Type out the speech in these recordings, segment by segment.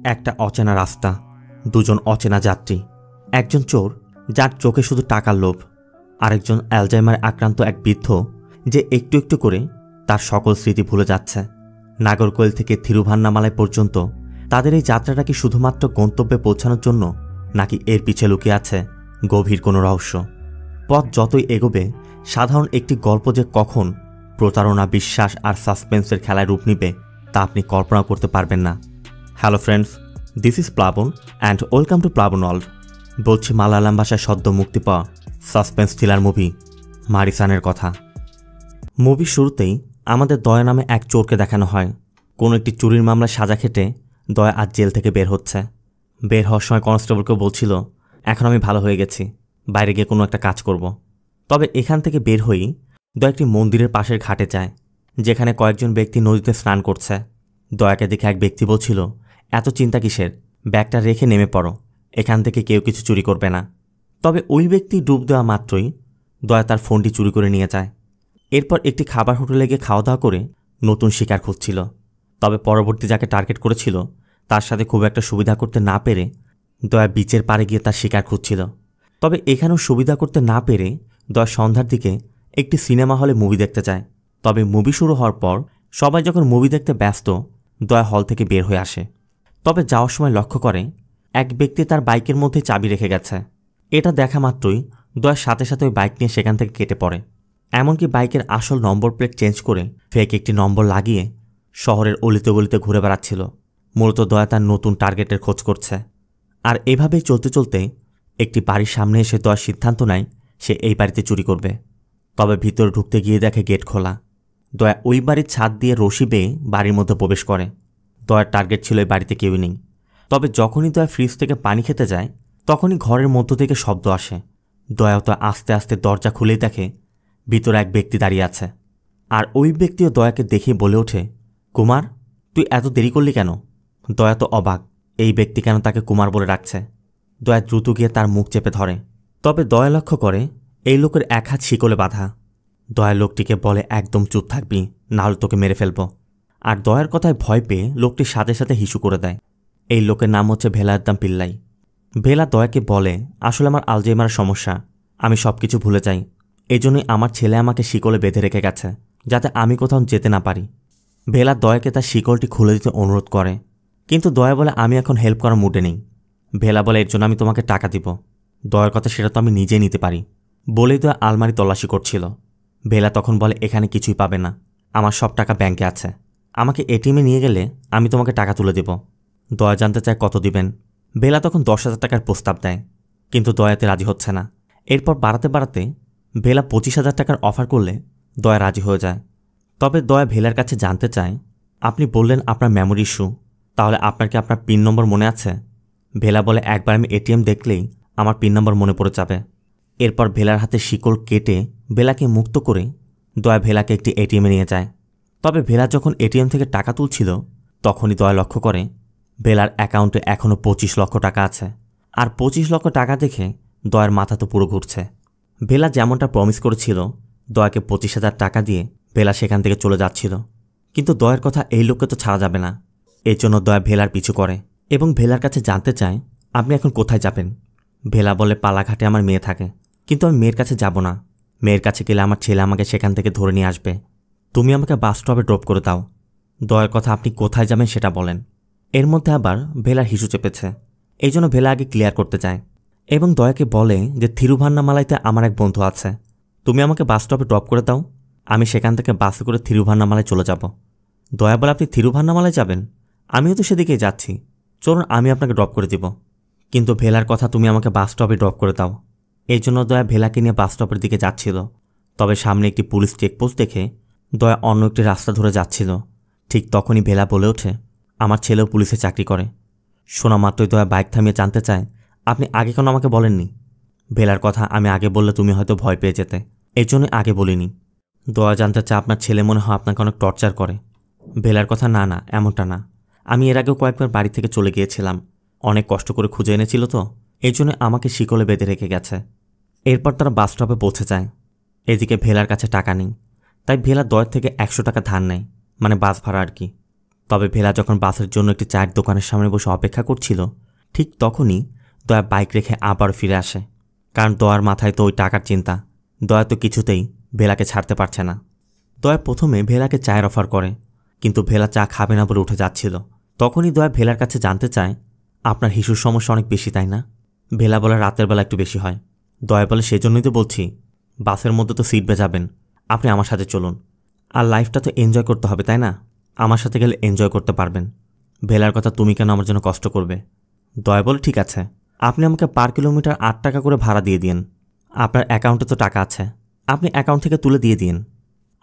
একটা অচেনা রাস্তা, দুজন অচেনা যাত্রী, একজন চোর যার চোখে শুধু টাকার লোভ, আরেকজন অ্যালজাইমার আক্রান্ত এক বৃদ্ধ যে একটু একটু করে তার সকল স্মৃতি ভুলে যাচ্ছে। নাগরকোয়েল থেকে থিরুভান্নামালাই পর্যন্ত তাদের এই যাত্রাটা কি শুধুমাত্র গন্তব্যে পৌঁছানোর জন্য, নাকি এর পিছে লুকিয়ে আছে গভীর কোনো রহস্য? পথ যতই এগোবে, সাধারণ একটি গল্প যে কখন প্রতারণা, বিশ্বাস আর সাসপেন্সের খেলায় রূপ নিবে তা আপনি কল্পনা করতে পারবেন না। হ্যালো ফ্রেন্ডস, দিস ইজ প্লাবন অ্যান্ড ওয়েলকাম টু প্লাবন ওয়ার্ল্ড। বলছি মালায়ালাম ভাষায় সদ্য মুক্তি পাওয়া সাসপেন্স থ্রিলার মুভি মারিসানের কথা। মুভির শুরুতেই আমাদের দয়া নামে এক চোরকে দেখানো হয়। কোনো একটি চুরির মামলায় সাজা খেটে দয়া আজ জেল থেকে বের হচ্ছে। বের হওয়ার সময় কনস্টেবলকে বলছিল, এখন আমি ভালো হয়ে গেছি, বাইরে গিয়ে কোনো একটা কাজ করব। তবে এখান থেকে বের হয়েই দয়া একটি মন্দিরের পাশের ঘাটে যায়, যেখানে কয়েকজন ব্যক্তি নদীতে স্নান করছে। দয়াকে দেখে এক ব্যক্তি বলছিল, এত চিন্তা কিসের, ব্যাগটা রেখে নেমে পড়ো, এখান থেকে কেউ কিছু চুরি করবে না। তবে ওই ব্যক্তি ডুব দেওয়া মাত্রই দয়া তার ফোনটি চুরি করে নিয়ে যায়। এরপর একটি খাবার হোটেলে গিয়ে খাওয়া দাওয়া করে নতুন শিকার খুঁজছিল। তবে পরবর্তী যাকে টার্গেট করেছিল তার সাথে খুব একটা সুবিধা করতে না পেরে দয়া বিচের পাড়ে গিয়ে তার শিকার খুঁজছিল। তবে এখানেও সুবিধা করতে না পেরে দয়া সন্ধ্যার দিকে একটি সিনেমা হলে মুভি দেখতে যায়। তবে মুভি শুরু হওয়ার পর সবাই যখন মুভি দেখতে ব্যস্ত, দয়া হল থেকে বের হয়ে আসে। তবে যাওয়ার সময় লক্ষ্য করে এক ব্যক্তি তার বাইকের মধ্যে চাবি রেখে গেছে। এটা দেখা মাত্রই দয়ার সাথে সাথে ওই বাইক নিয়ে সেখান থেকে কেটে পড়ে। এমনকি বাইকের আসল নম্বর প্লেট চেঞ্জ করে ফেক একটি নম্বর লাগিয়ে শহরের অলিতে গলিতে ঘুরে বেড়াচ্ছিল। মূলত দয়া তার নতুন টার্গেটের খোঁজ করছে। আর এভাবেই চলতে চলতে একটি বাড়ির সামনে এসে দয়া সিদ্ধান্ত নেয় সে এই বাড়িতে চুরি করবে। তবে ভিতরে ঢুকতে গিয়ে দেখে গেট খোলা। দয়া ওই বাড়ির ছাদ দিয়ে রশি বেয়ে বাড়ির মধ্যে প্রবেশ করে। দয়ার টার্গেট ছিল এই বাড়িতে কেউই নেই। তবে যখনই দয়া ফ্রিজ থেকে পানি খেতে যায় তখনই ঘরের মধ্য থেকে শব্দ আসে। দয়াও তো আস্তে আস্তে দরজা খুলেই দেখে ভিতরে এক ব্যক্তি দাঁড়িয়ে আছে। আর ওই ব্যক্তিও দয়াকে দেখে বলে ওঠে, কুমার, তুই এত দেরি করলি কেন? দয়া তো অবাক, এই ব্যক্তি কেন তাকে কুমার বলে ডাকছে। দয়া দ্রুত গিয়ে তার মুখ চেপে ধরে। তবে দয়া লক্ষ্য করে এই লোকের এক হাত শিকলে বাঁধা। দয়া লোকটিকে বলে, একদম চুপ থাকবি, নাহলে তোকে মেরে ফেলব। আর দয়ার কথায় ভয় পেয়ে লোকটির সাথে সাথে হিসু করে দেয়। এই লোকের নাম হচ্ছে ভেলায়দ্দাম পিল্লাই। ভেলা দয়াকে বলে, আসলে আমার আলজাইমারের সমস্যা, আমি সব কিছু ভুলে যাই। এই জন্যই আমার ছেলে আমাকে শিকলে বেঁধে রেখে গেছে, যাতে আমি কোথাও যেতে না পারি। ভেলা দয়াকে তার শিকলটি খুলে দিতে অনুরোধ করে, কিন্তু দয়া বলে, আমি এখন হেল্প করার মুডে নেই। ভেলা বলে, এর জন্য আমি তোমাকে টাকা দিব। দয়ার কথা সেটা তো আমি নিজেই নিতে পারি। বলেই দয়া আলমারি তল্লাশি করছিল। ভেলা তখন বলে, এখানে কিছুই পাবে না, আমার সব টাকা ব্যাংকে আছে, আমাকে এটিএমে নিয়ে গেলে আমি তোমাকে টাকা তুলে দেব। দয়া জানতে চায় কত দিবেন। ভেলা তখন 10,000 টাকার প্রস্তাব দেয়, কিন্তু দয়াতে রাজি হচ্ছে না। এরপর বাড়াতে বাড়াতে ভেলা 25,000 টাকার অফার করলে দয়া রাজি হয়ে যায়। তবে দয়া ভেলার কাছে জানতে চায়, আপনি বললেন আপনার মেমোরি ইস্যু, তাহলে আপনার কি আপনার পিন নম্বর মনে আছে? ভেলা বলে, একবার আমি এটিএম দেখলেই আমার পিন নম্বর মনে পড়ে যাবে। এরপর ভেলার হাতে শিকল কেটে ভেলাকে মুক্ত করে দয়া ভেলাকে একটি এটিএমে নিয়ে যায়। তবে ভেলা যখন এটিএম থেকে টাকা তুলছিল তখনই দয়া লক্ষ্য করে ভেলার অ্যাকাউন্টে এখনও 25 লক্ষ টাকা আছে। আর 25 লক্ষ টাকা দেখে দয়ার মাথা তো পুরো ঘুরছে। ভেলা যেমনটা প্রমিস করেছিল দয়াকে 25,000 টাকা দিয়ে ভেলা সেখান থেকে চলে যাচ্ছিল। কিন্তু দয়ার কথা এই লোককে তো ছাড়া যাবে না। এর জন্য দয়া ভেলার পিছু করে এবং ভেলার কাছে জানতে চায়, আপনি এখন কোথায় যাবেন? ভেলা বলে, পালাঘাটে আমার মেয়ে থাকে, কিন্তু আমি মেয়ের কাছে যাব না। মেয়ের কাছে গেলে আমার ছেলে আমাকে সেখান থেকে ধরে নিয়ে আসবে। তুমি আমাকে বাস স্টপে ড্রপ করে দাও। দয়ার কথা আপনি কোথায় যাবেন সেটা বলেন। এর মধ্যে আবার ভেলার হিসু চেপেছে, এই জন্য ভেলা আগে ক্লিয়ার করতে চায় এবং দয়াকে বলে যে থিরুভান্নামালাইতে আমার এক বন্ধু আছে, তুমি আমাকে বাস স্টপে ড্রপ করে দাও, আমি সেখান থেকে বাসে করে থিরুভান্নামালায় চলে যাব। দয়া বলে, আপনি থিরুভান্নামালায় যাবেন? আমিও তো সেদিকেই যাচ্ছি, চলুন আমি আপনাকে ড্রপ করে দিব। কিন্তু ভেলার কথা, তুমি আমাকে বাস স্টপে ড্রপ করে দাও। এই জন্য দয়া ভেলাকে নিয়ে বাস স্টপের দিকে যাচ্ছিল। তবে সামনে একটি পুলিশ চেকপোস্ট দেখে দয়া অন্য একটি রাস্তা ধরে যাচ্ছিল। ঠিক তখনই ভেলা বলে ওঠে, আমার ছেলেও পুলিশে চাকরি করে। শোনা মাত্রই দয়া বাইক থামিয়ে জানতে চায়, আপনি আগে কেন আমাকে বলেননি? ভেলার কথা, আমি আগে বললে তুমি হয়তো ভয় পেয়ে যেতে, এই জন্য আগে বলিনি। দয়া জানতে চায়, আপনার ছেলে মনে হয় আপনাকে অনেক টর্চার করে? ভেলার কথা, না না, এমনটা না, আমি এর আগেও কয়েকবার বাড়ি থেকে চলে গিয়েছিলাম, অনেক কষ্ট করে খুঁজে এনেছিল তো, এই জন্য আমাকে শিকলে বেঁধে রেখে গেছে। এরপর তারা বাস স্টপে পৌঁছে যায়। এদিকে ভেলার কাছে টাকা নেই, তাই ভেলা দয়ের থেকে 100 টাকা ধার নেয়, মানে বাস ভাড়া আর কি। তবে ভেলা যখন বাসের জন্য একটি চায়ের দোকানের সামনে বসে অপেক্ষা করছিল, ঠিক তখনই দয়া বাইক রেখে আবার ফিরে আসে। কারণ দয়ার মাথায় তো ওই টাকার চিন্তা। দয়া তো কিছুতেই ভেলাকে ছাড়তে পারছে না। দয়া প্রথমে ভেলাকে চায়ের অফার করে, কিন্তু ভেলা চা খাবে না বলে উঠে যাচ্ছিল। তখনই দয়া ভেলার কাছে জানতে চায়, আপনার হিসুর সমস্যা অনেক বেশি তাই না? ভেলা বলে রাতের বেলা একটু বেশি হয়। দয়া বলে সেজন্যই তো বলছি, বাসের মধ্যে তো সিট বেজাবেন, আপনি আমার সাথে চলুন। আর লাইফটা তো এনজয় করতে হবে তাই না? আমার সাথে গেলে এনজয় করতে পারবেন। ভেলার কথা তুমি কেন আমার জন্য কষ্ট করবে? দয়া বলে ঠিক আছে, আপনি আমাকে পার কিলোমিটার 8 টাকা করে ভাড়া দিয়ে দিন। আপনার অ্যাকাউন্টে তো টাকা আছে, আপনি অ্যাকাউন্ট থেকে তুলে দিয়ে দিন।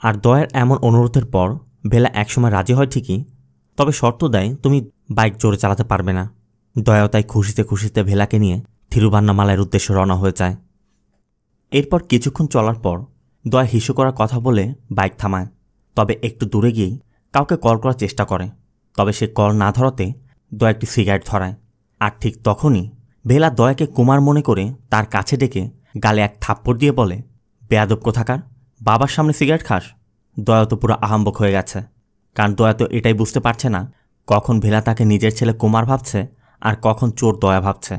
আর দয়ার এমন অনুরোধের পর ভেলা একসময় রাজি হয় ঠিকই, তবে শর্ত দেয় তুমি বাইক জোরে চালাতে পারবে না। দয়াও তাই খুশিতে খুশিতে ভেলাকে নিয়ে থিরুভান্নামালাইয়ের উদ্দেশ্যে রওনা হয়ে যায়। এরপর কিছুক্ষণ চলার পর দয়া হিসু করার কথা বলে বাইক থামায়। তবে একটু দূরে গিয়েই কাউকে কল করার চেষ্টা করে, তবে সে কল না ধরাতে দয়া একটি সিগারেট ধরায়। আর ঠিক তখনই ভেলা দয়াকে কুমার মনে করে তার কাছে ডেকে গালে এক থাপ্পড় দিয়ে বলে, বেয়াদব কোথাকার, বাবার সামনে সিগারেট খাস? দয়া তো পুরো আহাম্বক হয়ে গেছে, কারণ দয়া তো এটাই বুঝতে পারছে না কখন ভেলা তাকে নিজের ছেলে কুমার ভাবছে আর কখন চোর দয়া ভাবছে।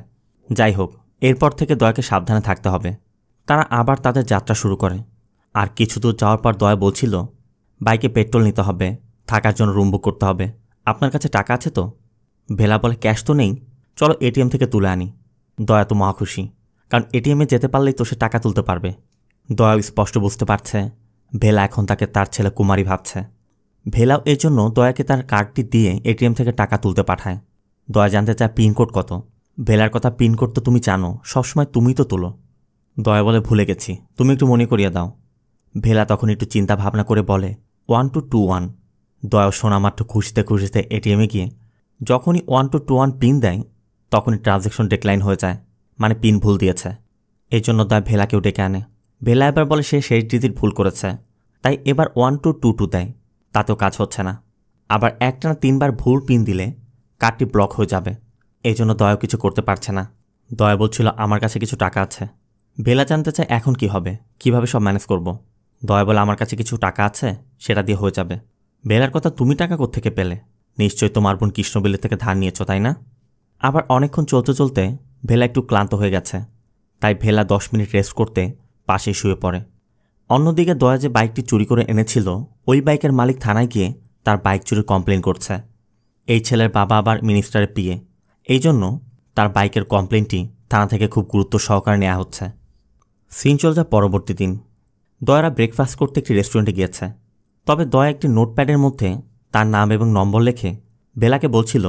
যাই হোক, এরপর থেকে দয়াকে সাবধানে থাকতে হবে। তারা আবার তাদের যাত্রা শুরু করে। আর কিছু দূর যাওয়ার পর দয়া বলছিল, বাইকে পেট্রোল নিতে হবে, থাকার জন্য রুম বুক করতে হবে, আপনার কাছে টাকা আছে তো? ভেলা বলে, ক্যাশ তো নেই, চলো এটিএম থেকে তুলে আনি। দয়া তো মহা খুশি, কারণ এটিএমে যেতে পারলেই তো সে টাকা তুলতে পারবে। দয়া স্পষ্ট বুঝতে পারছে ভেলা এখন তাকে তার ছেলে কুমারী ভাবছে। ভেলাও এর জন্য দয়াকে তার কার্ডটি দিয়ে এটিএম থেকে টাকা তুলতে পাঠায়। দয়া জানতে চায় পিনকোড কত। ভেলার কথা, পিনকোড তো তুমি জানো, সবসময় তুমিই তো তোলো। দয়া বলে, ভুলে গেছি, তুমি একটু মনে করিয়ে দাও। ভেলা তখন একটু চিন্তা ভাবনা করে বলে 1221। দয়া শোনা মাত্র খুশিতে খুশিতে এটিএমে গিয়ে যখনই 1221 পিন দেয়, তখনই ট্রানজ্যাকশন ডিক্লাইন হয়ে যায়, মানে পিন ভুল দিয়েছে। এই জন্য দয়া ভেলাকেও ডেকে আনে। ভেলা এবার বলে সে শেষ ডিজিট ভুল করেছে, তাই এবার 1222 দেয়, তাতেও কাজ হচ্ছে না। আবার একটানা 3 বার ভুল পিন দিলে কার্ডটি ব্লক হয়ে যাবে। এই জন্য দয়াও কিছু করতে পারছে না। দয়া বলছিল আমার কাছে কিছু টাকা আছে। ভেলা জানতে চায় এখন কি হবে, কিভাবে সব ম্যানেজ করব। দয়া বলে, আমার কাছে কিছু টাকা আছে, সেটা দিয়ে হয়ে যাবে। ভেলার কথা, তুমি টাকা কোত্থেকে পেলে? নিশ্চয়ই তোমার বোন কৃষ্ণবিলের থেকে ধার নিয়েছ তাই না? আবার অনেকক্ষণ চলতে চলতে ভেলা একটু ক্লান্ত হয়ে গেছে, তাই ভেলা 10 মিনিট রেস্ট করতে পাশে শুয়ে পড়ে। অন্যদিকে দয়া যে বাইকটি চুরি করে এনেছিল, ওই বাইকের মালিক থানায় গিয়ে তার বাইক চুরির কমপ্লেন করছে। এই ছেলের বাবা আবার মিনিস্টারের পিএ, এই জন্য তার বাইকের কমপ্লেনটি থানা থেকে খুব গুরুত্ব সহকারে নেওয়া হচ্ছে। সিন চলে যায় পরবর্তী দিন। দয়ারা ব্রেকফাস্ট করতে একটি রেস্টুরেন্টে গিয়েছে। তবে দয়া একটি নোটপ্যাডের মধ্যে তার নাম এবং নম্বর লিখে বেলাকে বলছিল,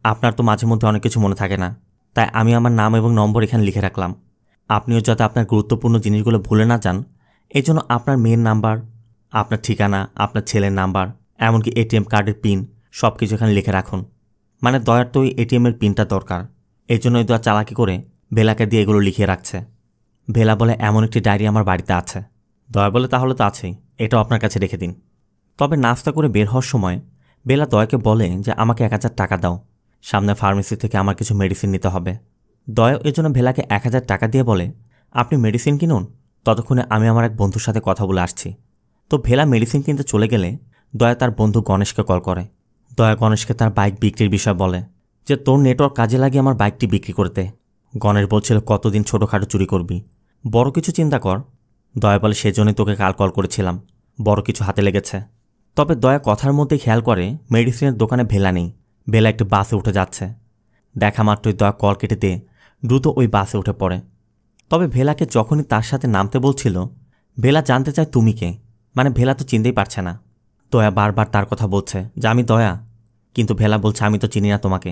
আপনার তো মাঝে মধ্যে অনেক কিছু মনে থাকে না, তাই আমি আমার নাম এবং নম্বর এখানে লিখে রাখলাম। আপনিও যাতে আপনার গুরুত্বপূর্ণ জিনিসগুলো ভুলে না যান, এই জন্য আপনার মেয়ের নাম্বার, আপনার ঠিকানা, আপনার ছেলের নাম্বার, এমনকি এটিএম কার্ডের পিন সব কিছু এখানে লিখে রাখুন। মানে দয়ার তো ওই এটিএমের পিনটা দরকার, এই জন্যই দয়া চালাকি করে ভেলাকে দিয়ে এগুলো লিখিয়ে রাখছে। ভেলা বলে, এমন একটি ডায়েরি আমার বাড়িতে আছে। দয়া বলে, তাহলে তো আছেই, এটাও আপনার কাছে রেখে দিন। তবে নাস্তা করে বের হওয়ার সময় বেলা দয়াকে বলে যে আমাকে 1000 টাকা দাও, সামনে ফার্মেসি থেকে আমার কিছু মেডিসিন নিতে হবে। দয়া এর জন্য ভেলাকে 1000 টাকা দিয়ে বলে, আপনি মেডিসিন কিনুন, ততক্ষণে আমি আমার এক বন্ধুর সাথে কথা বলে আসছি। তো ভেলা মেডিসিন কিনতে চলে গেলে দয়া তার বন্ধু গণেশকে কল করে। দয়া গণেশকে তার বাইক বিক্রির বিষয় বলে যে তোর নেটওয়ার্ক কাজে লাগিয়ে আমার বাইকটি বিক্রি করতে। গণেশ বলছিল কতদিন ছোটোখাটো চুরি করবি, বড় কিছু চিন্তা কর। দয়া বলে, সেজন্যই তোকে কাল কল করেছিলাম, বড় কিছু হাতে লেগেছে। তবে দয়া কথার মধ্যে খেয়াল করে মেডিসিনের দোকানে ভেলা নেই। ভেলা একটি বাসে উঠে যাচ্ছে। দেখা মাত্রই দয়া কল কেটে দিয়ে দ্রুত ওই বাসে উঠে পড়ে। তবে ভেলাকে যখনই তার সাথে নামতে বলছিল, ভেলা জানতে চায় তুমি কে, মানে ভেলা তো চিনতেই পারছে না। দয়া বারবার তার কথা বলছে যে আমি দয়া, কিন্তু ভেলা বলছে আমি তো চিনি না তোমাকে।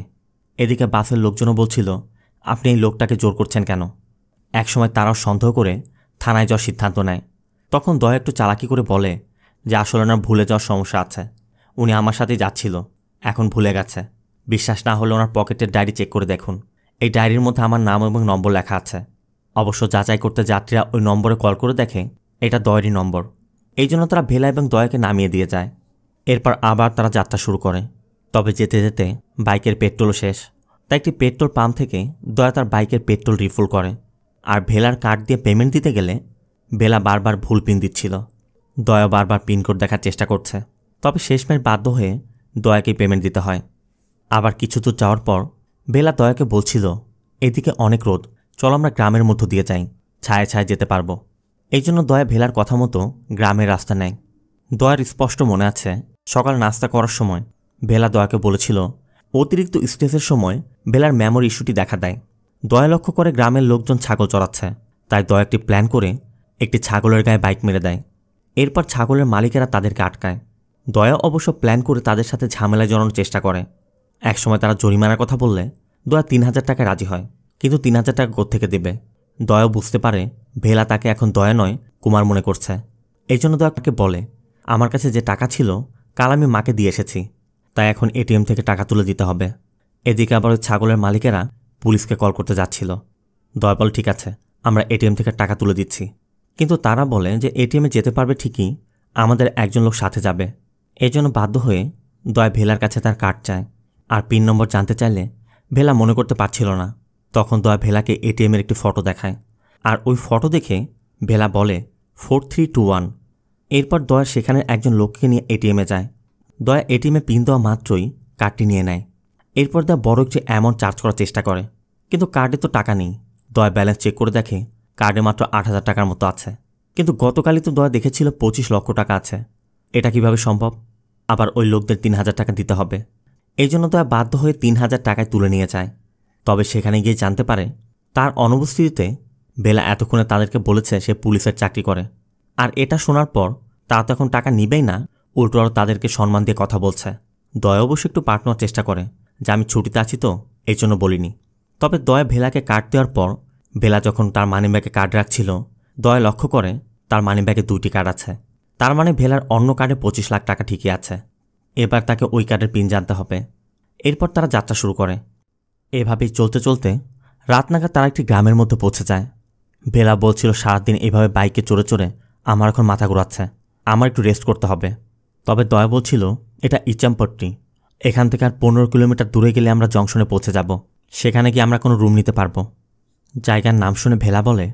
এদিকে বাসের লোকজনও বলছিল আপনি এই লোকটাকে জোর করছেন কেন। একসময় তারাও সন্দেহ করে থানায় যাওয়ার সিদ্ধান্ত নেয়। তখন দয়া একটু চালাকি করে বলে যে আসলে ওনার ভুলে যাওয়ার সমস্যা আছে, উনি আমার সাথেই যাচ্ছিল, এখন ভুলে গেছে। বিশ্বাস না হলে ওনার পকেটের ডায়েরি চেক করে দেখুন, এই ডায়েরির মধ্যে আমার নাম এবং নম্বর লেখা আছে। অবশ্য যাচাই করতে যাত্রীরা ওই নম্বরে কল করে দেখে এটা দয়ারই নম্বর। এই জন্য তারা ভেলা এবং দয়াকে নামিয়ে দিয়ে যায়। এরপর আবার তারা যাত্রা শুরু করে। তবে যেতে যেতে বাইকের পেট্রোলও শেষ, তাই একটি পেট্রোল পাম্প থেকে দয়া তার বাইকের পেট্রোল রিফিল করে। আর ভেলার কার্ড দিয়ে পেমেন্ট দিতে গেলে ভেলা বারবার ভুল পিন দিচ্ছিল। দয়া বারবার পিনকোড দেখার চেষ্টা করছে, তবে শেষমেশ বাধ্য হয়ে দয়াকেই পেমেন্ট দিতে হয়। আবার কিছু দূর যাওয়ার পর বেলা দয়াকে বলছিল, এদিকে অনেক রোদ, চলো আমরা গ্রামের মধ্য দিয়ে যাই, ছায় ছায় যেতে পারবো। এই জন্য দয়া ভেলার কথা মতো গ্রামের রাস্তা নেয়। দয়ার স্পষ্ট মনে আছে, সকাল নাস্তা করার সময় বেলা দয়াকে বলেছিল, অতিরিক্ত স্ট্রেসের সময় বেলার মেমোরি ইস্যুটি দেখা দেয়। দয়া লক্ষ্য করে গ্রামের লোকজন ছাগল চড়াচ্ছে, তাই দয়া একটি প্ল্যান করে একটি ছাগলের গায়ে বাইক মেরে দেয়। এরপর ছাগলের মালিকেরা তাদেরকে আটকায়। দয়া অবশ্য প্ল্যান করে তাদের সাথে ঝামেলায় জড়ানোর চেষ্টা করে। একসময় তারা জরিমানার কথা বললে দয়া 3000 টাকায় রাজি হয়, কিন্তু 3000 টাকা কোত্থেকে দেবে। দয়া বুঝতে পারে ভেলা তাকে এখন দয়া নয় কুমার মনে করছে। এই জন্য দয়া তাকে বলে, আমার কাছে যে টাকা ছিল কাল আমি মাকে দিয়ে এসেছি, তাই এখন এটিএম থেকে টাকা তুলে দিতে হবে। এদিকে আবার ওই ছাগলের মালিকেরা পুলিশকে কল করতে যাচ্ছিল। দয়া বলে, ঠিক আছে, আমরা এটিএম থেকে টাকা তুলে দিচ্ছি। কিন্তু তারা বলে যে এটিএমে যেতে পারবে ঠিকই, আমাদের একজন লোক সাথে যাবে। এই জন্য বাধ্য হয়ে দয়া ভেলার কাছে তার কার্ড চায়। আর পিন নম্বর জানতে চাইলে ভেলা মনে করতে পারছিল না। তখন দয়া ভেলাকে এটিএমের একটি ফটো দেখায়, আর ওই ফটো দেখে ভেলা বলে 4321। এরপর দয়া সেখানে একজন লোককে নিয়ে এটিএমে যায়। দয়া এটিএমে পিন দেওয়া মাত্রই কার্ডটি নিয়ে নেয়। এরপর দয়া বড় একটি অ্যামাউন্ট চার্জ করার চেষ্টা করে, কিন্তু কার্ডে তো টাকা নেই। দয়া ব্যালেন্স চেক করে দেখে কার্ডে মাত্র 8000 টাকার মতো আছে। কিন্তু গতকালই তো দয়া দেখেছিল 25 লক্ষ টাকা আছে। এটা কিভাবে সম্ভব? আবার ওই লোকদের 3000 টাকা দিতে হবে। এই জন্য দয়া বাধ্য হয়ে 3000 টাকায় তুলে নিয়ে যায়। তবে সেখানে গিয়ে জানতে পারে তার অনুপস্থিতিতে বেলা এতক্ষণে তাদেরকে বলেছে সে পুলিশের চাকরি করে। আর এটা শোনার পর তারা তো এখন টাকা নিবেই না, উল্টো আরও তাদেরকে সম্মান দিয়ে কথা বলছে। দয়া অবশ্য একটু পাঠ নেওয়ার চেষ্টা করে যে আমি ছুটিতে আছি তো এই জন্য বলিনি। তবে দয়া ভেলাকে কার্ড দেওয়ার পর বেলা যখন তার মানিব্যাগে কার্ড রাখছিল, দয়া লক্ষ্য করে তার মানিব্যাগে 2টি কার্ড আছে। তার মানে ভেলার অন্য কার্ডে 25 লাখ টাকা ঠিকই আছে। এবার তাকে ওই কার্ডের পিন জানতে হবে। এরপর তারা যাত্রা শুরু করে। এভাবেই চলতে চলতে রাত নাগাদ তারা একটি গ্রামের মধ্যে পৌঁছে যায়। ভেলা বলছিল, সারাদিন এভাবে বাইকে চড়ে চড়ে আমার এখন মাথা ঘোরাচ্ছে, আমার একটু রেস্ট করতে হবে। তবে দয়া বলছিল, এটা ইচামপট্টি, এখান থেকে আর 15 কিলোমিটার দূরে গেলে আমরা জংশনে পৌঁছে যাব, সেখানে গিয়ে আমরা কোনো রুম নিতে পারবো। জায়গার নাম শুনে ভেলা বলে,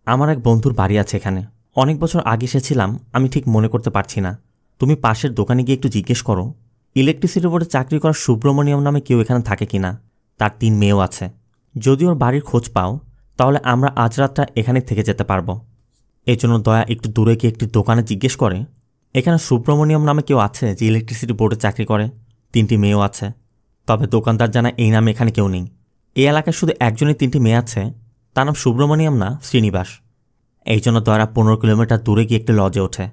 আমার এক বন্ধুর বাড়ি আছে এখানে, অনেক বছর আগে এসেছিলাম, আমি ঠিক মনে করতে পারছি না। তুমি পাশের দোকানে গিয়ে একটু জিজ্ঞেস করো ইলেকট্রিসিটি বোর্ডে চাকরি করা সুব্রমণিয়ম নামে কেউ এখানে থাকে কিনা। তার 3 মেয়েও আছে। যদি ওর বাড়ির খোঁজ পাও তাহলে আমরা আজ রাতটা এখানে থেকে যেতে পারবো। এই জন্য দয়া একটু দূরে গিয়ে একটি দোকানে জিজ্ঞেস করে এখানে সুব্রমণিয়ম নামে কেউ আছে যে ইলেকট্রিসিটি বোর্ডে চাকরি করে, 3টি মেয়েও আছে। তবে দোকানদার জানায় এই নামে এখানে কেউ নেই। এই এলাকায় শুধু একজনের 3টি মেয়ে আছে, তার নাম সুব্রমণিয়ম না শ্রীনিবাস। এই জন্য দয়ারা 15 কিলোমিটার দূরে গিয়ে একটি লজে ওঠে।